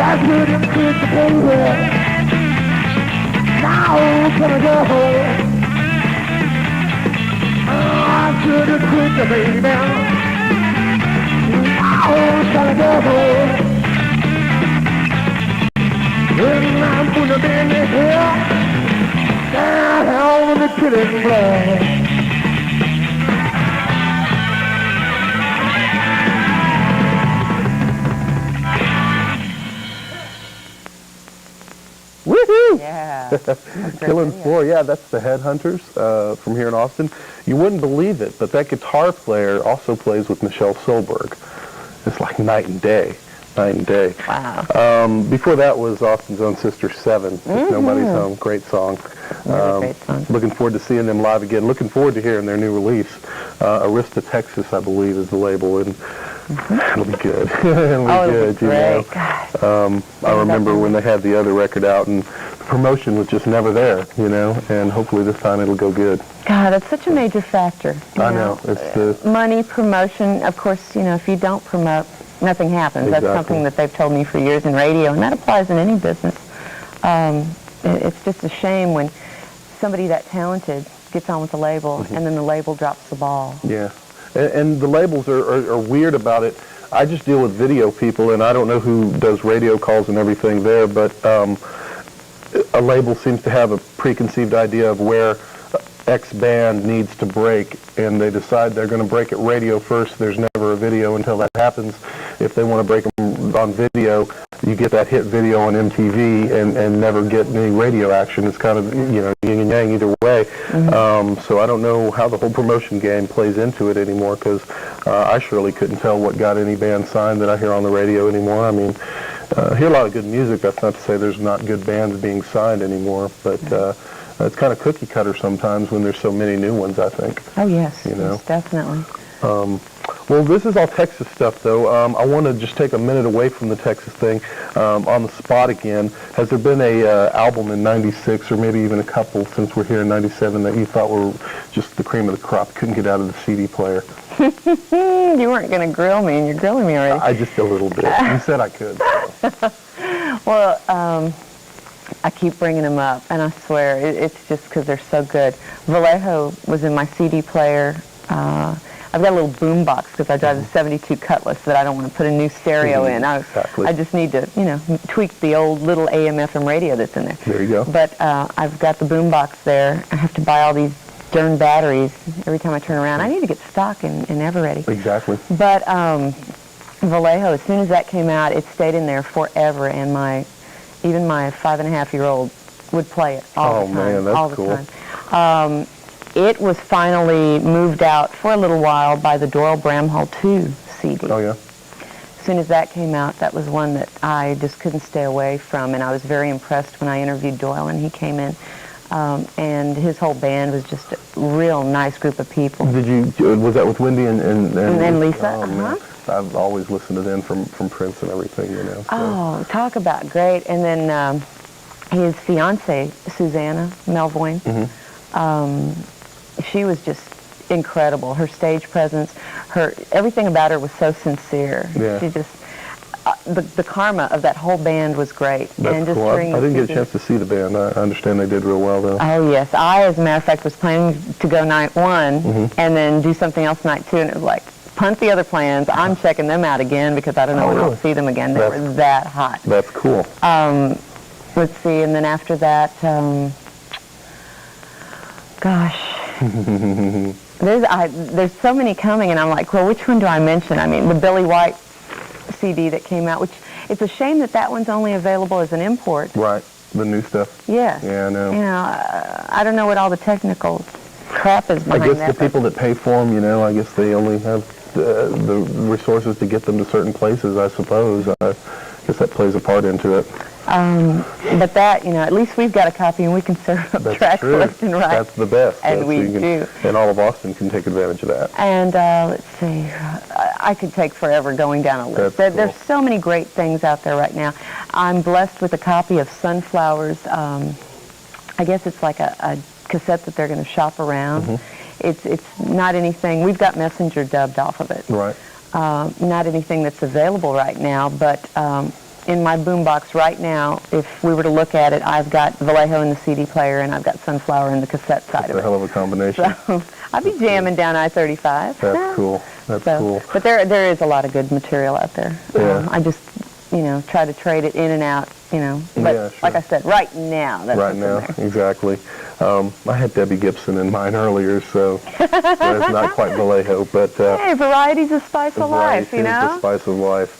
I couldn't quit the baby. Now I'm gonna go home. I couldn't quit the baby. Now I'm gonna go home. And I'm gonna be in the hill down on the killing floor. Woohoo! Yeah. Killing Floor, yeah, that's the Headhunters from here in Austin. You wouldn't believe it, but that guitar player also plays with Michelle Solberg. It's like night and day. Night and day. Wow. Before that was Austin's Own Sister 7, If Nobody's Home. Great song. Great song. Looking forward to seeing them live again. Looking forward to hearing their new release. Arista, Texas, I believe, is the label, and it'll be good. It'll be good, great. you know. I remember when they had the other record out, and the promotion was just never there, you know, and hopefully this time it'll go good. God, that's such a major factor. I know. It's money, promotion. Of course, you know, if you don't promote, nothing happens. Exactly. That's something that they've told me for years in radio, and that applies in any business. It's just a shame when somebody that talented gets on with the label, and then the label drops the ball. Yeah. And the labels are weird about it. I just deal with video people, and I don't know who does radio calls and everything there, but a label seems to have a preconceived idea of where X band needs to break, and they decide they're going to break it radio first. There's never a video until that happens. If they want to break them on video, you get that hit video on MTV and never get any radio action. It's kind of, you know, yin and yang either way. So I don't know how the whole promotion game plays into it anymore, because I surely couldn't tell what got any band signed that I hear on the radio anymore. I mean, I hear a lot of good music. That's not to say there's not good bands being signed anymore, but it's kind of cookie cutter sometimes when there's so many new ones, I think. Oh, yes. You know? Yes, definitely. Well, this is all Texas stuff, though. I want to just take a minute away from the Texas thing. On the spot again, has there been a album in '96, or maybe even a couple since we're here in '97, that you thought were just the cream of the crop, couldn't get out of the CD player? You weren't going to grill me, and you're grilling me already. I just a little bit. You said I could. So. Well, I keep bringing them up, and I swear, it's just because they're so good. Vallejo was in my CD player. I've got a little boom box because I drive a 72 Cutlass that I don't want to put a new stereo in. I just need to, you know, tweak the old little AM/FM radio that's in there. There you go. But I've got the boom box there. I have to buy all these darn batteries every time I turn around. I need to get stock in Eveready. Exactly. But Vallejo, as soon as that came out, it stayed in there forever, and even my 5.5-year-old would play it all the time. Oh man, that's all the cool. time. It was finally moved out for a little while by the Doyle Bramhall 2 CD. Oh, yeah? As soon as that came out, that was one that I just couldn't stay away from, and I was very impressed when I interviewed Doyle and he came in. And his whole band was just a real nice group of people. Was that with Wendy and Lisa? Oh, man. I've always listened to them from Prince and everything, you know. So. Oh, talk about great. And then his fiancée, Susanna Melvoin, she was just incredible. Her stage presence, everything about her was so sincere. Yeah. She just, the karma of that whole band was great. That's and just cool. I didn't get a chance to see the band. I understand they did real well, though. Oh, yes. I, as a matter of fact, was planning to go night one and then do something else night two, and it was like, punt the other plans. I'm checking them out again because I don't know when I'll see them again. They were that hot. That's cool. Let's see, and then after that, gosh, there's so many coming, and I'm like, well, which one do I mention? I mean, the Billy White CD that came out, which it's a shame that one's only available as an import. Right, the new stuff. Yes. Yeah, I know. You know, I don't know what all the technical crap is behind that. I guess the people that pay for them, you know, I guess they only have the resources to get them to certain places, I suppose. I guess that plays a part into it. But that, you know, at least we've got a copy and we can serve up tracks left and right. That's the best. And we do. And all of Austin can take advantage of that. And let's see, I could take forever going down a list. There's so many great things out there right now. I'm blessed with a copy of Sunflowers. I guess it's like a cassette that they're going to shop around. It's not anything. We've got Messenger dubbed off of it. Right. Not anything that's available right now, but in my boombox right now, if we were to look at it, I've got Vallejo in the CD player and I've got Sunflower in the cassette side of it. That's a hell of a combination. So I'd be jamming down I-35. That's cool. That's cool. But there is a lot of good material out there. Yeah. I just, you know, try to trade it in and out, you know. But yeah, sure. like I said, right now, that's right now, exactly. I had Debbie Gibson in mine earlier, so it's not quite Vallejo, but hey, variety's the spice of life, you know. The spice of life.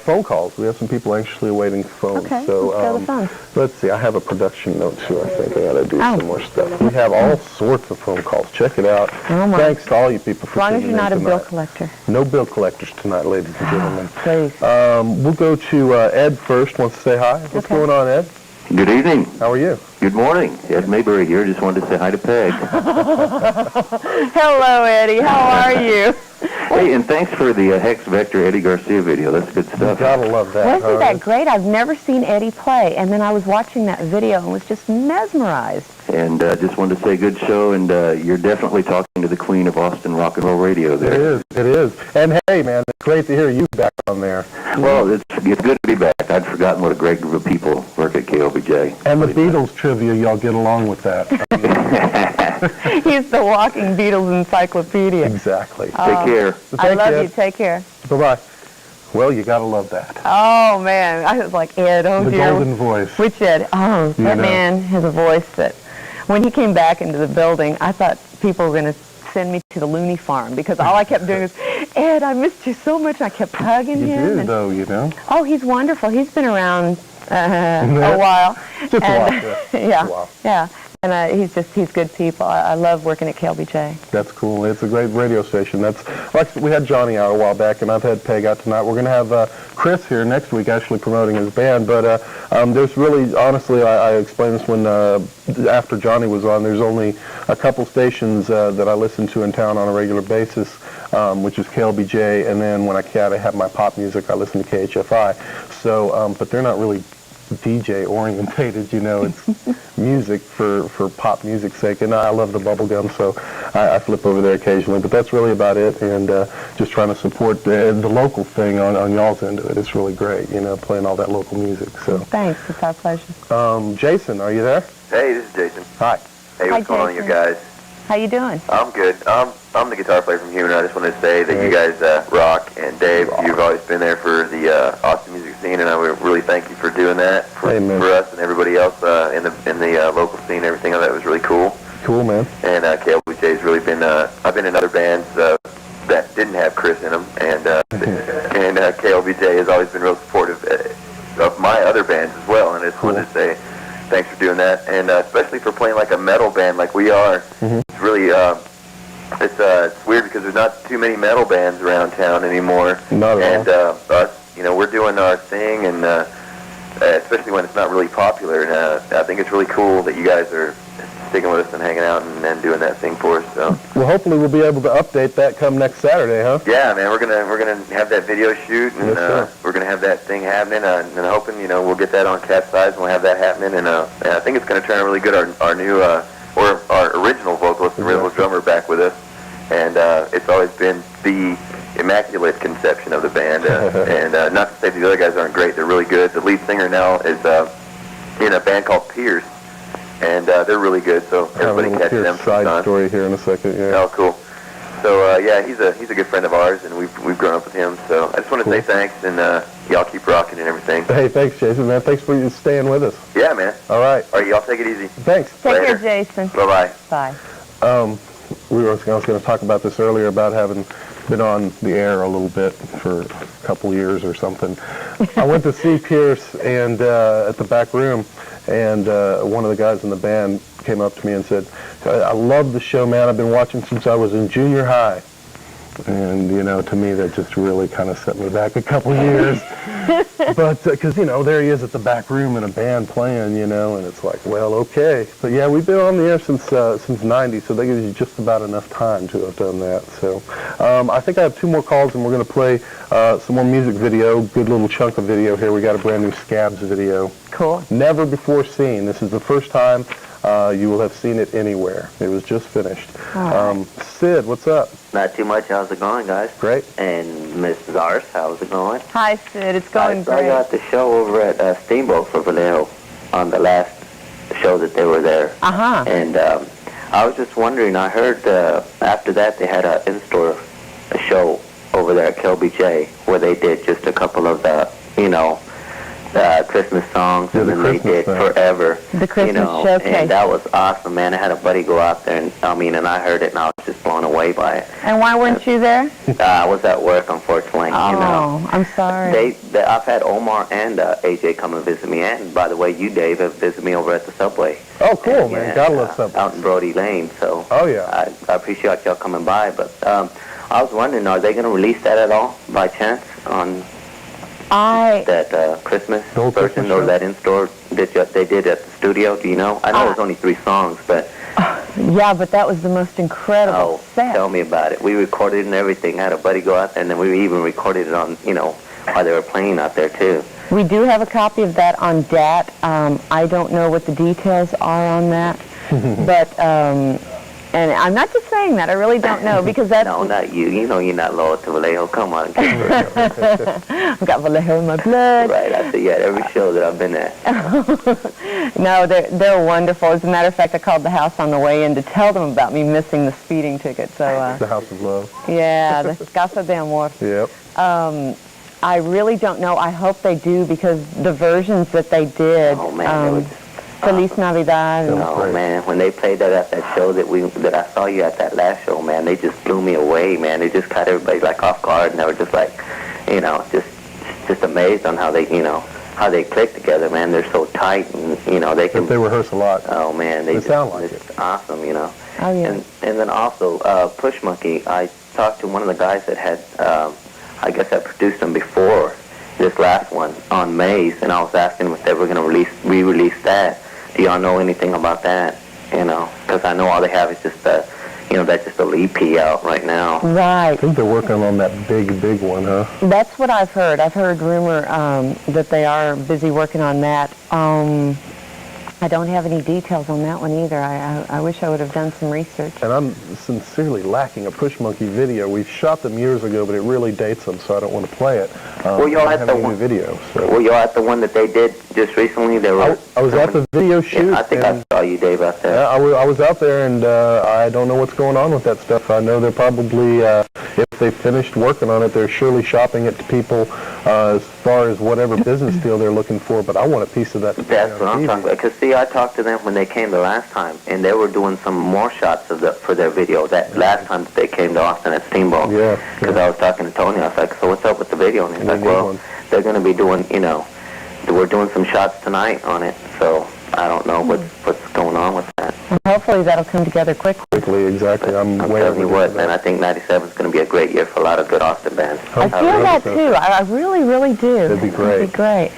Phone calls. We have some people anxiously awaiting phones. Okay, so let's go to the phone. Let's see. I have a production note too. I think I ought to do some more stuff. We have all sorts of phone calls. Check it out. Oh my. Thanks to all you people for tuning in. As long as you're not a tonight. bill collector. No bill collectors tonight, ladies and gentlemen. Please. We'll go to Ed first. Wants to say hi. What's going on, Ed? Good evening. How are you? Good morning. Ed Mayberry here. Just wanted to say hi to Peg. Hello, Eddie. How are you? Hey, and thanks for the Hex Vector Eddie Garcia video. That's good stuff. You gotta love that. Wasn't that great? I've never seen Eddie play, and then I was watching that video and was just mesmerized. And just wanted to say good show, and you're definitely talking to the queen of Austin rock and roll radio there. It is. It is. And hey, man, it's great to hear you back on there. Well, it's good to be back. I'd forgotten what a great group of people work at KLBJ. And the Beatles trivia, y'all get along with that. He's the walking Beatles encyclopedia. Exactly. Take care. I love you. Take care. Bye-bye. Well, you gotta love that. Oh, man. I was like, Ed, oh, the dear. golden voice. Which Ed? Oh, that man has a voice that, when he came back into the building, I thought people were going to send me to the Looney Farm because all I kept doing was, Ed, I missed you so much. I kept hugging him. You do, though, you know. Oh, he's wonderful. He's been around a while. Just a while, yeah. A while. Yeah. And he's good people. I love working at KLBJ. That's cool. It's a great radio station. That's like we had Johnny out a while back, and I've had Peg out tonight. We're going to have Chris here next week, actually promoting his band. But there's really, honestly, I explained this when after Johnny was on. There's only a couple stations that I listen to in town on a regular basis, which is KLBJ, and then when I have my pop music, I listen to KHFI. So, but they're not really DJ orientated, you know. It's music for pop music's sake, and I love the bubblegum, so I flip over there occasionally, but that's really about it. And just trying to support the local thing on y'all's end of it. It's really great, you know, playing all that local music. So thanks. It's our pleasure. Jason, are you there? Hey, this is Jason. Hi. Hey, what's going on, you guys? How you doing? I'm good. I'm the guitar player from Human. I just wanted to say that you guys rock, and Dave, you've always been there for the Austin music scene, and I would really thank you for doing that for us and everybody else in the local scene and everything. That was really cool. Cool, man. And KLBJ's really been. I've been in other bands that didn't have Chris in them, and KLBJ has always been real supportive of my other bands as well. And I just wanted to say thanks for doing that, and especially for playing like a metal band like we are. It's really it's weird because there's not too many metal bands around town anymore. Not at all. And us, you know, we're doing our thing, and especially when it's not really popular. And I think it's really cool that you guys are sticking with us and hanging out and doing that thing for us. So. Well, hopefully we'll be able to update that come next Saturday, huh? Yeah, man, we're gonna have that video shoot, and we're gonna have that thing happening, and hoping, you know, we'll get that on CapZeyeZ, and we'll have that happening, and I think it's gonna turn out really good. Our new or our original vocalist, the original drummer, back with us, and it's always been the immaculate conception of the band, and not to say the other guys aren't great, they're really good. The lead singer now is in a band called Pierce, and they're really good, so everybody catch them sometime. Side story here in a second, yeah. Oh, cool. So yeah, he's a good friend of ours, and we've grown up with him. So I just want to say thanks, and y'all keep rocking and everything. Hey, thanks, Jason, man. Thanks for you staying with us. Yeah, man. All right. All right, y'all take it easy. Thanks. Take Later. care, Jason. Bye-bye. Bye. I was going to talk about this earlier about having been on the air a little bit for a couple years or something. I went to see Pierce and at the back room, and one of the guys in the band came up to me and said, I love the show, man. I've been watching since I was in junior high. And, you know, to me, that just really kind of set me back a couple years. But, because, you know, there he is at the back room in a band playing, you know, and it's like, well, okay. But, yeah, we've been on the air since 90, so that gives you just about enough time to have done that. So I think I have 2 more calls, and we're going to play some more music video, good little chunk of video here. We got a brand new Scabs video. Cool. Never before seen. This is the first time you will have seen it anywhere. It was just finished. Sid, what's up? Not too much. How's it going, guys? Great. And Miss Zars, how's it going? Hi, Sid. It's going I saw great. you at the show over at Steamboat for Vallejo on the last show that they were there. Uh-huh. And I was just wondering, I heard after that they had an in-store show over there at KLBJ where they did just a couple of Christmas songs, and then they did Forever. The Christmas showcase. And that was awesome, man. I had a buddy go out there, and I heard it, and I was just blown away by it. And why weren't you there? I was at work, unfortunately. Oh, I'm sorry. I've had Omar and AJ come and visit me, and by the way, you, Dave, have visited me over at the Subway. Oh, cool, man. Gotta love Subway. Out in Brody Lane, so oh, yeah. I appreciate y'all coming by, but I was wondering, are they going to release that at all, by chance, on that Christmas version or that in-store that they did at the studio? Do you know? I know it was only 3 songs, but... Yeah, but that was the most incredible set. Tell me about it. We recorded and everything. I had a buddy go out there, and then we even recorded it on, while they were playing out there, too. We do have a copy of that on DAT. I don't know what the details are on that, but... and I'm not just saying that. I really don't know, because that's... No, not you. You know you're not loyal to Vallejo. Come on. I've got Vallejo in my blood. Right. I see you at every show that I've been at. No, they're wonderful. As a matter of fact, I called the house on the way in to tell them about me missing the speeding ticket. So the House of Love. Yeah, the Casa de Amor. Yep. I really don't know. I hope they do, because the versions that they did... Oh, man, Feliz Navidad. Oh man, when they played that at that show that I saw you at that last show, man, they just blew me away, man. They just caught everybody like off guard, and they were just like, just amazed on how they, how they click together, man. They're so tight, and they can. They rehearse a lot. Oh man, they sound like it. It's awesome, Oh yeah. And then also Push Monkey. I talked to one of the guys that had, I guess, that produced them before this last one on Maze, and I was asking if they were going to re-release that. Do y'all know anything about that? Because I know all they have is just that's just a EP out right now. Right. I think they're working on that big one, huh? That's what I've heard. I've heard rumor that they are busy working on that. I don't have any details on that one either. I wish I would have done some research. And I'm sincerely lacking a Push Monkey video. We shot them years ago, but it really dates them, so I don't want to play it. Well, y'all at the one video. So. Well, y'all at the one that they did just recently. They were. I was at the video shoot. Yeah, I think I saw you, Dave, out there. Yeah, I was out there, and I don't know what's going on with that stuff. I know they're probably, if they finished working on it, they're surely shopping it to people as far as whatever business deal they're looking for. But I want a piece of that. That's what I'm talking about. Because see, I talked to them when they came the last time, and they were doing some more shots of for their video. That last time that they came to Austin at Steamboat. Yeah. Because I was talking to Tony, I was like, so what's up with the video? And he's like, well, they're going to be doing, we're doing some shots tonight on it. So I don't know what's going on with that. And hopefully that'll come together quickly. Quickly, exactly. I'm telling you what, man, I think 97 is going to be a great year for a lot of good Austin bands. I feel that too. I really, really do. That'd be great. It'd be great.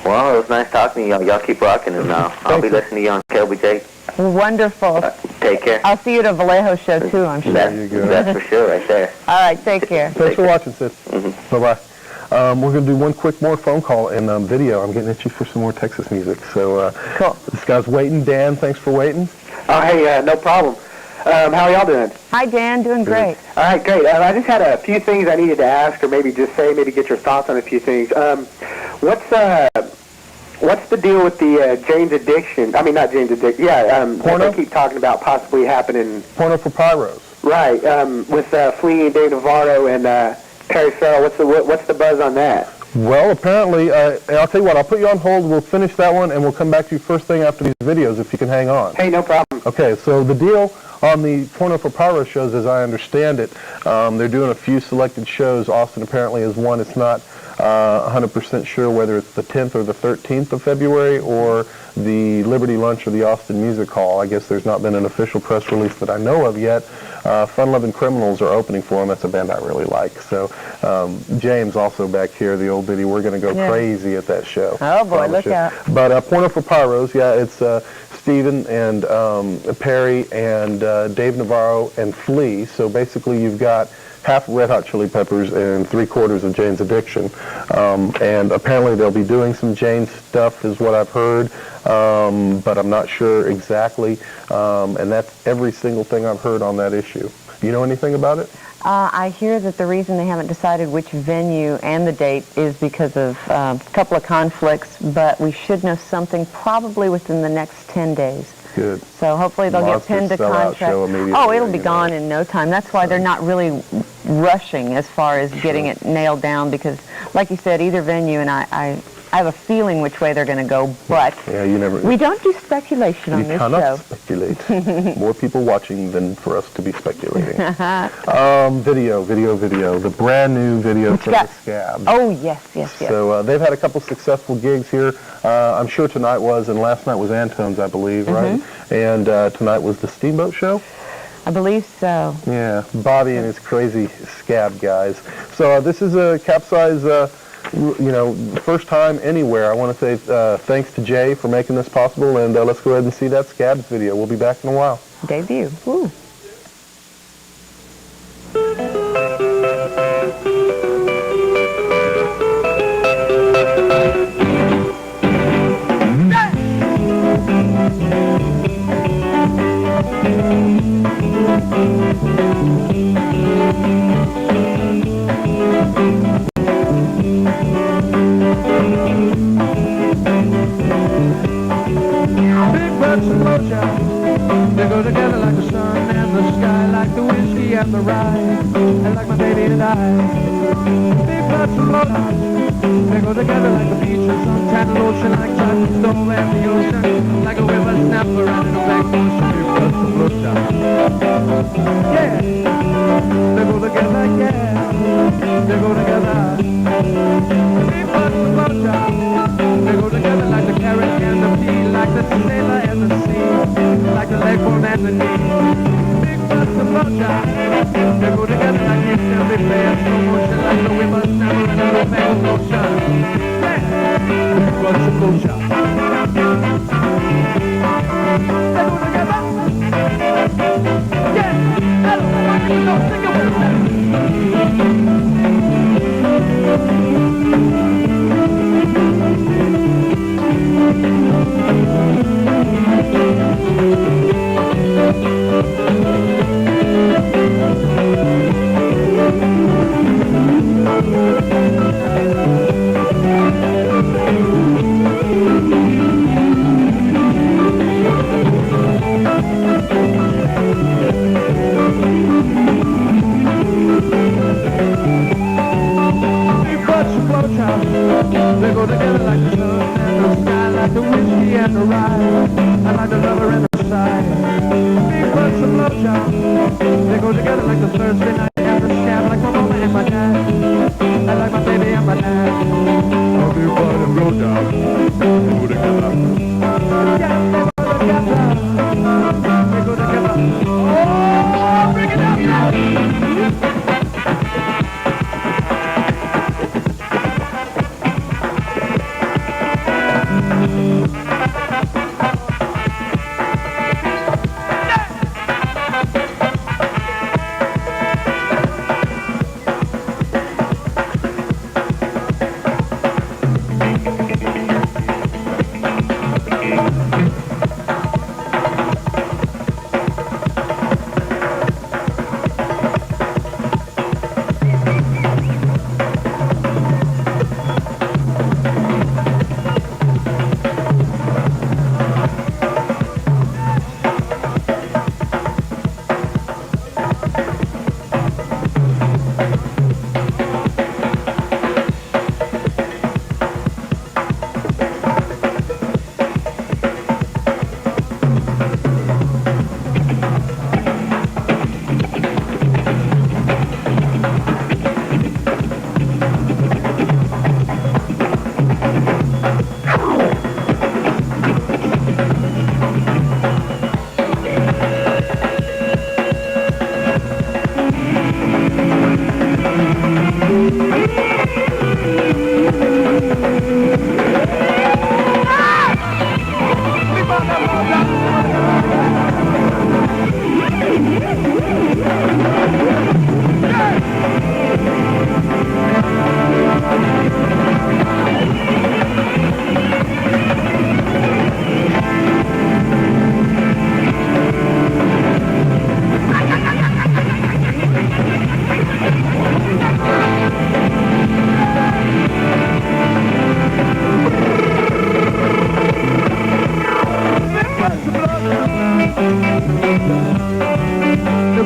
Well, it was nice talking to y'all. Y'all keep rocking, and I'll be listening to you on KLBJ. Wonderful. Take care. I'll see you at a Vallejo show too, I'm sure. There you go. That's for sure, right there. All right, take care. Thanks for watching, Sid. Bye-bye. We're going to do one quick more phone call and video. I'm getting at you for some more Texas music. So cool. This guy's waiting. Dan, thanks for waiting. Oh, hey, no problem. How are y'all doing? Hi, Dan. Doing great. All right, great. I just had a few things I needed to ask, or maybe just say, maybe get your thoughts on a few things. What's the deal with the Jane's Addiction? I mean, not Jane's Addiction. Yeah, Porno? they keep talking about possibly happening. Porno for Pyros. Right. With Flea and Dave Navarro and Perry Farrell, what's the buzz on that? Well, apparently, I'll tell you what, I'll put you on hold, we'll finish that one, and we'll come back to you first thing after these videos, if you can hang on. Hey, no problem. Okay, so the deal on the Porno for Pyro shows, as I understand it, they're doing a few selected shows. Austin apparently is one. It's not 100% sure whether it's the 10th or the 13th of February or the Liberty Lunch or the Austin Music Hall. I guess there's not been an official press release that I know of yet. Fun Loving Criminals are opening for them. That's a band I really like. So James also back here, the old biddy, we're going to go crazy at that show. Oh boy, look out. But Porno for Pyros, yeah, it's Steven and Perry and Dave Navarro and Flea. So basically you've got half Red Hot Chili Peppers and 3/4 of Jane's Addiction. And apparently they'll be doing some Jane stuff is what I've heard, but I'm not sure exactly. And that's every single thing I've heard on that issue. You know anything about it? I hear that the reason they haven't decided which venue and the date is because of a couple of conflicts, but we should know something probably within the next 10 days. Good. So hopefully they'll get pinned to contract. Oh, it'll be gone in no time. That's why they're not really rushing as far as getting it nailed down because, like you said, either venue, and I have a feeling which way they're going to go, but yeah, you never. We don't do speculation on this show. You cannot speculate. More people watching than for us to be speculating. Video. The brand new video from the Scabs. Oh, yes. So they've had a couple successful gigs here. I'm sure tonight was, and last night was Antone's, I believe, right? And tonight was the Steamboat Show? I believe so. Yeah, Bobby and his crazy Scab guys. So this is a CapZeyeZ, first time anywhere. I want to say thanks to Jay for making this possible, and let's go ahead and see that Scabs video. We'll be back in a while. Debut. Woo. They go together like the sun and the sky, like the whiskey and the rye, and like my baby and I. Big butts and blowjobs. They go together like the beach and suntan lotion, like chocolate stove and the ocean, like a whippersnapper and in a black ocean. Big butts and blowjobs. Yeah, they go together, yeah, they go together. Big butts and blowjobs. They go together like the carrot and the pea, like the sailor and the sea, like the leg bone and the knee. Big butts and blowjobs. They go together like hips and big bears, slow motion like the whippersnapper and the black ocean. Yeah, big butts and blowjobs. They go together. Yeah, hello, don't sing it with me. They go together like the sun and the sky, like the whiskey and the rye, and like the lover and the side. Big butts and blowjobs. They go together like the Thursday night and the scab, like my mama and my dad, and like my baby and my dad. Oh, big butt and blowjobs. They go together. Yeah, they go together. They go together. Oh, bring it up now.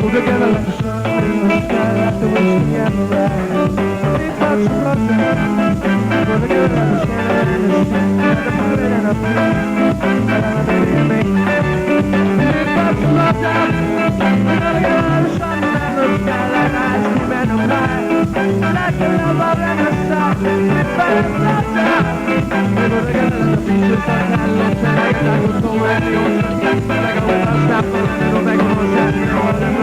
Pull together like the sun in the sky, like the wind she had to ride. Big bucks and blood down. Pull together like the sun in the sea, like the bullet and a beat. Like a baby and me. Big bucks and blood down. Pull together like the sun in the sky, like ice cream and a pie. Like the love and the sun, big bucks and blood down. Pull together like the beaches, like that little train, like a was so red, the ocean. Like a without stop, it'll make no sense, you know what I'm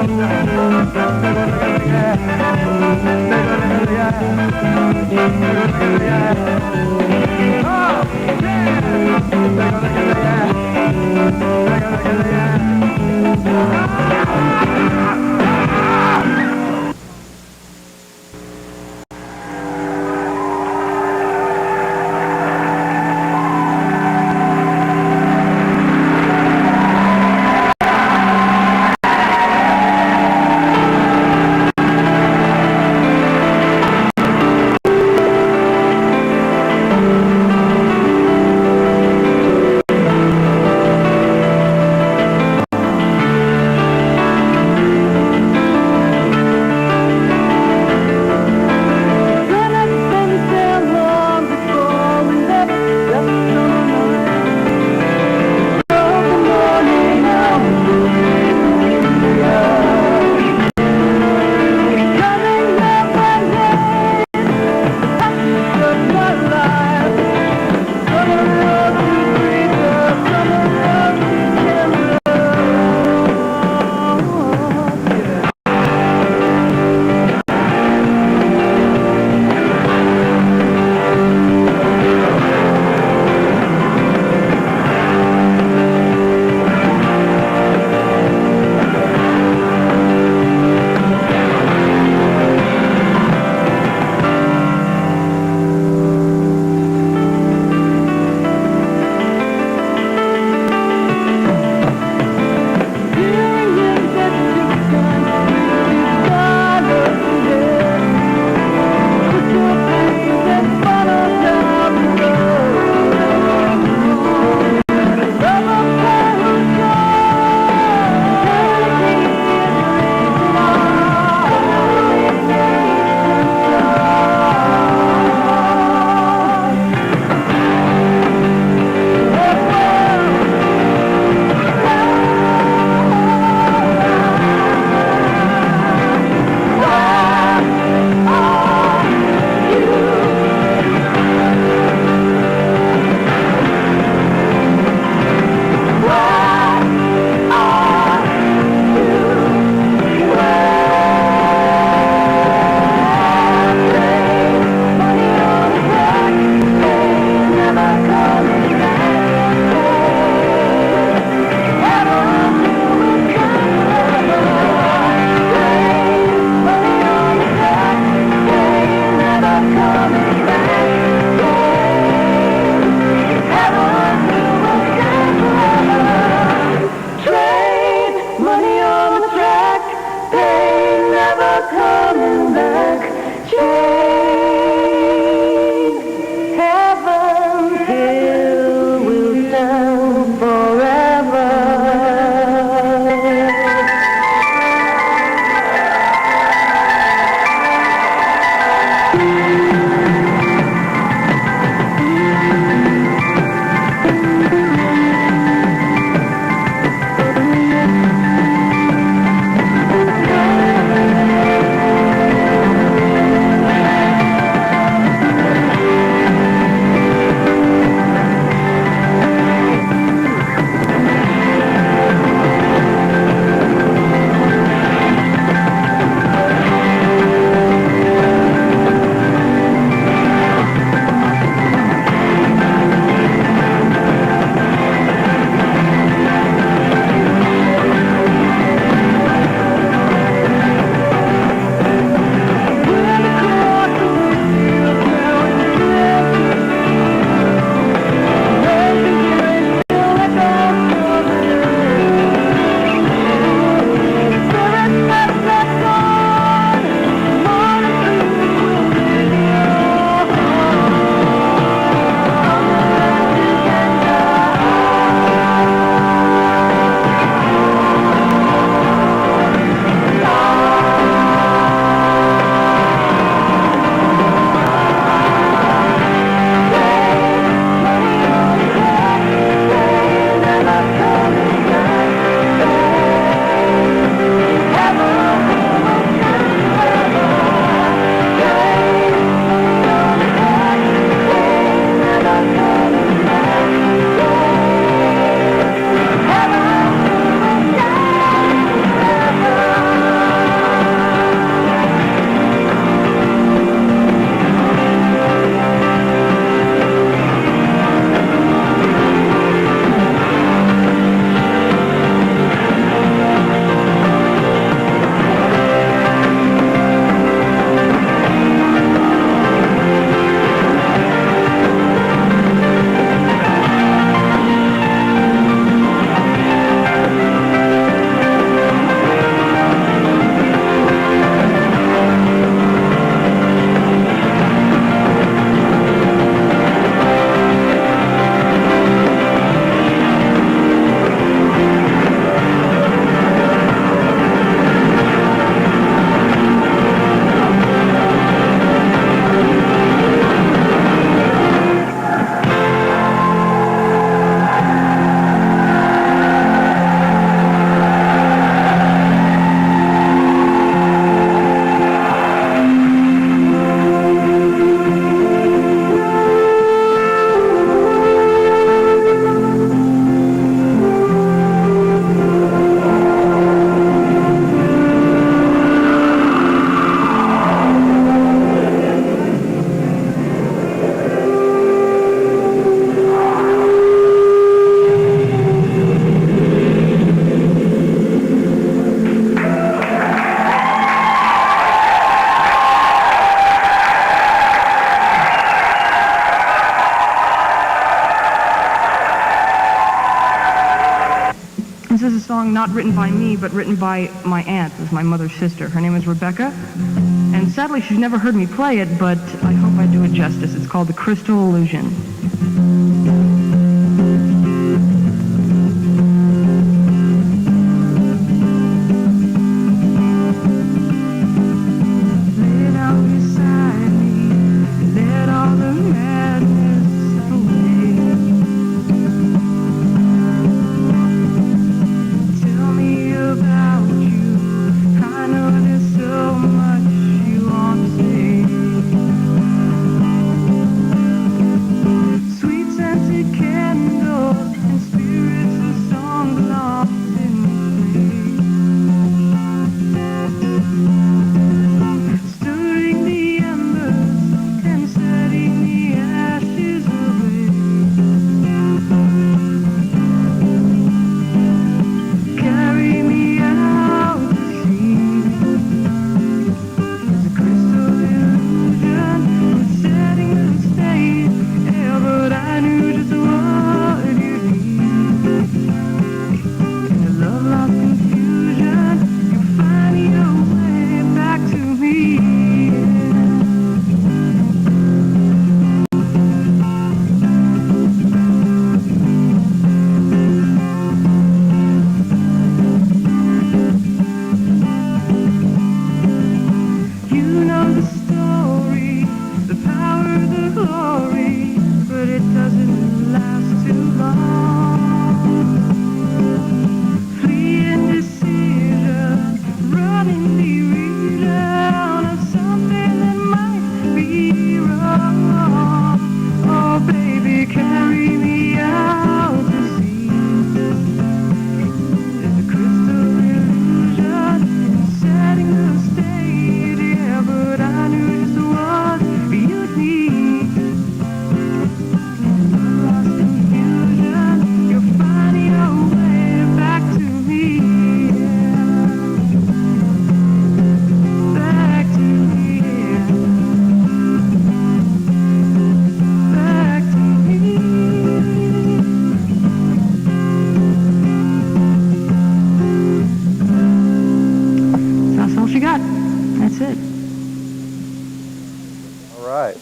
not written by me, but written by my aunt, who's my mother's sister. Her name is Rebecca, and sadly she's never heard me play it, but I hope I do it justice. It's called The Crystal Illusion.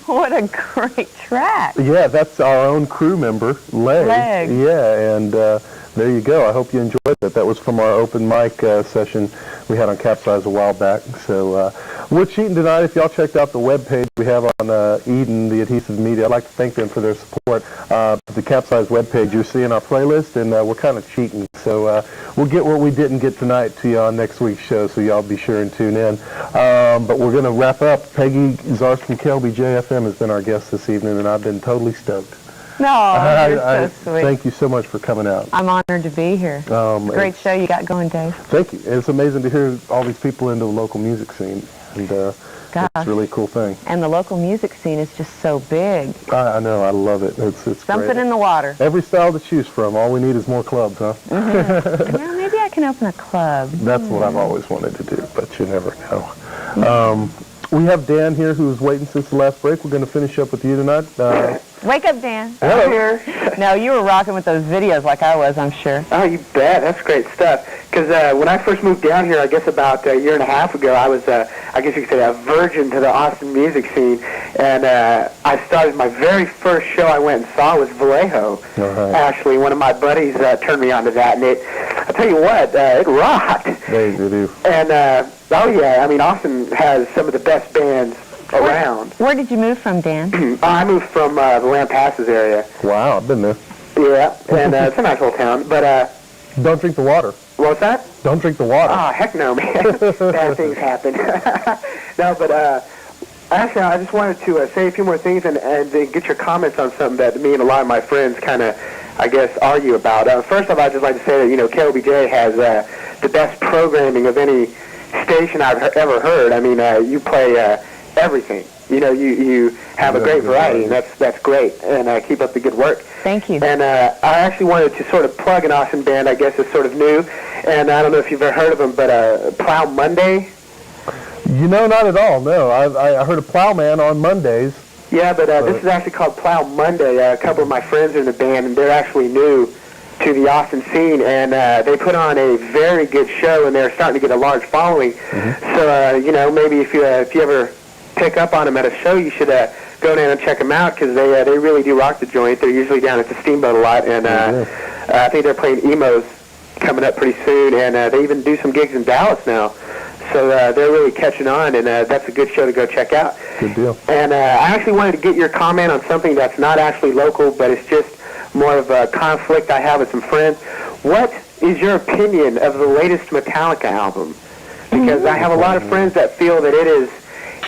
What a great track. Yeah, that's our own crew member, Leg. Yeah, and there you go. I hope you enjoyed that. That was from our open mic session we had on CapZeyeZ a while back. So we're cheating tonight. If y'all checked out the webpage we have on Eden, the Adhesive Media, I'd like to thank them for their support. The CapZeyeZ webpage, you're seeing our playlist, and we're kind of cheating. So we'll get what we didn't get tonight to you on next week's show, so y'all be sure and tune in. But we're going to wrap up. Peggy Zars from KLBJ-FM has been our guest this evening, and I've been totally stoked. No, you're so sweet. Thank you so much for coming out. I'm honored to be here. Great show you got going, Dave. Thank you. It's amazing to hear all these people into the local music scene, and it's a really cool thing. And the local music scene is just so big. I know. I love it. It's something great. In the water. Every style to choose from. All we need is more clubs, huh? Mm-hmm. Well, maybe I can open a club. That's what I've always wanted to do, but you never know. We have Dan here who's waiting since the last break. We're going to finish up with you tonight. Wake up, Dan. Hello. Here. No, you were rocking with those videos like I was, I'm sure. Oh, you bet. That's great stuff. Because when I first moved down here, I guess about a year and a half ago, I was, I guess you could say, a virgin to the Austin music scene. And I started my very first show I went and saw was Vallejo. Right. Actually, one of my buddies turned me on to that. And I tell you what, it rocked. They do. And, oh, yeah, I mean, Austin has some of the best bands around. Where did you move from, Dan? I moved from the Lampasas area. Wow, I've been there. Yeah, and it's a nice little town, but... Don't drink the water. What's that? Don't drink the water. Oh, heck no, man. Bad things happen. No, but actually, I just wanted to say a few more things and get your comments on something that me and a lot of my friends kind of, I guess, argue about. First off, I'd just like to say that, you know, KLBJ has the best programming of any station I've ever heard. I mean, you play everything. You know, you have a great variety, and that's great. And keep up the good work. Thank you. And I actually wanted to sort of plug an Austin band, I guess, is sort of new. And I don't know if you've ever heard of them, but Plow Monday. You know, not at all, no. I heard of Plowman on Mondays. Yeah, but this is actually called Plow Monday. A couple of my friends are in the band, and they're actually new to the Austin scene, and they put on a very good show, and they're starting to get a large following. So, you know, maybe if you ever pick up on them at a show, you should go down and check them out, because they really do rock the joint. They're usually down at the Steamboat a lot, and I think they're playing emos coming up pretty soon, and they even do some gigs in Dallas now. So they're really catching on, and that's a good show to go check out. Good deal. And I actually wanted to get your comment on something that's not actually local, but it's just more of a conflict I have with some friends. What is your opinion of the latest Metallica album? Because I have a lot of friends that feel that it is...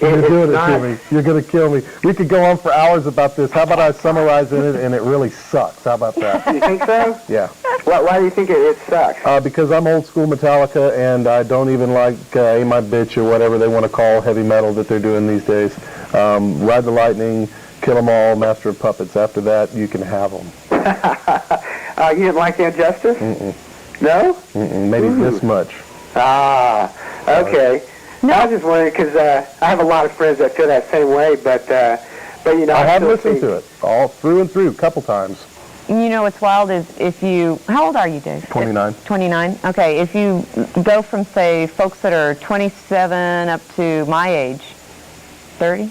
You're doing it to me. You're going to kill me. We could go on for hours about this. How about I summarize it, and it really sucks? How about that? You think so? Yeah. Why do you think it sucks? Because I'm old school Metallica, and I don't even like Ain't My Bitch or whatever they want to call heavy metal that they're doing these days. Ride the Lightning, Kill 'Em All, Master of Puppets. After that, you can have them. You didn't like Injustice? No? Maybe this much. Okay. No. I was just wondering, because I have a lot of friends that feel that same way, but you know... I have listened to it all through and through a couple times. You know what's wild is if you... How old are you, Dave? 29. 29? Okay, if you go from, say, folks that are 27 up to my age, 30?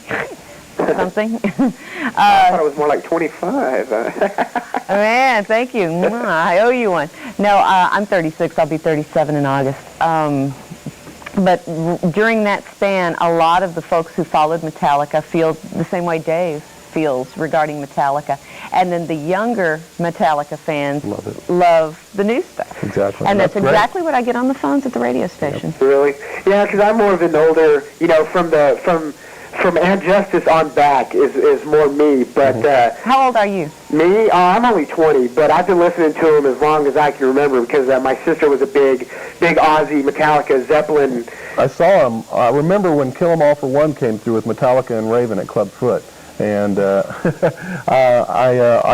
Something? I thought it was more like 25. Man, thank you. I owe you one. No, I'm 36. I'll be 37 in August. But during that span, a lot of the folks who followed Metallica feel the same way Dave feels regarding Metallica. And then the younger Metallica fans love the new stuff. Exactly. And that's exactly what I get on the phones at the radio station. Yep. Really? Yeah, because I'm more of an older, you know, from And Justice on back is more me. But how old are you? Me? I'm only 20, but I've been listening to them as long as I can remember, because my sister was a big Ozzy, Metallica, Zeppelin. I saw them. I remember when Kill 'Em All for One came through with Metallica and Raven at Club Foot. And I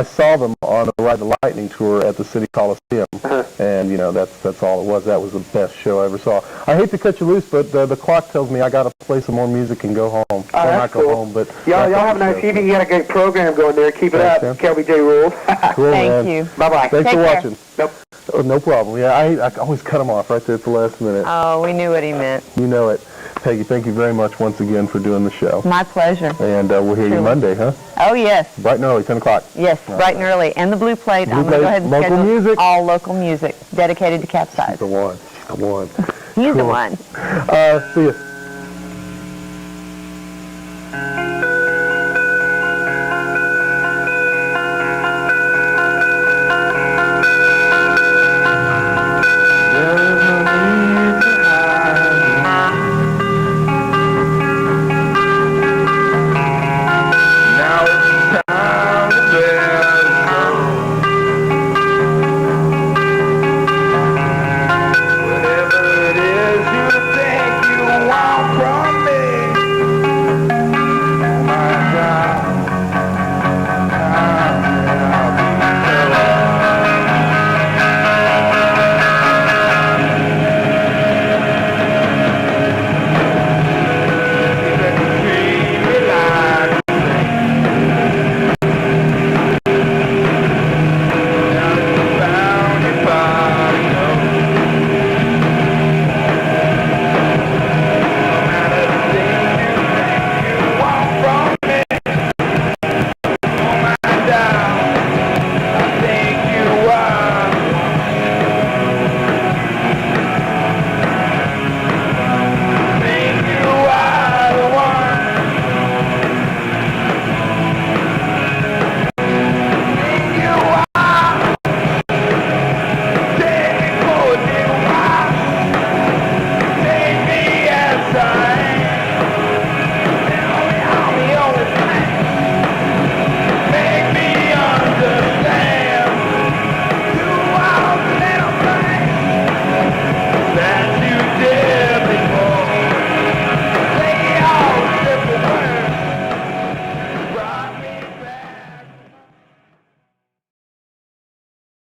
saw them on the Ride the Lightning tour at the City Coliseum, and you know that's all it was. That was the best show I ever saw. I hate to cut you loose, but the clock tells me I got to play some more music and go home. Oh, that's cool. Go home, but y'all have a nice evening. You got a great program going there. Keep it up. KLBJ rules. Cool, Thank you. Bye-bye. Thanks for watching. Nope. Oh, no problem. Yeah, I always cut them off right there at the last minute. Oh, we knew what he meant. You know it. Peggy, thank you very much once again for doing the show. My pleasure. And we'll hear you Monday, huh? Oh, yes. Bright and early, 10 o'clock. Yes, bright and early. And the Blue Plate. I'm going to go ahead and local schedule music. all local music dedicated to CapZeyeZ. She's the one. She's the one. He's the one. See you.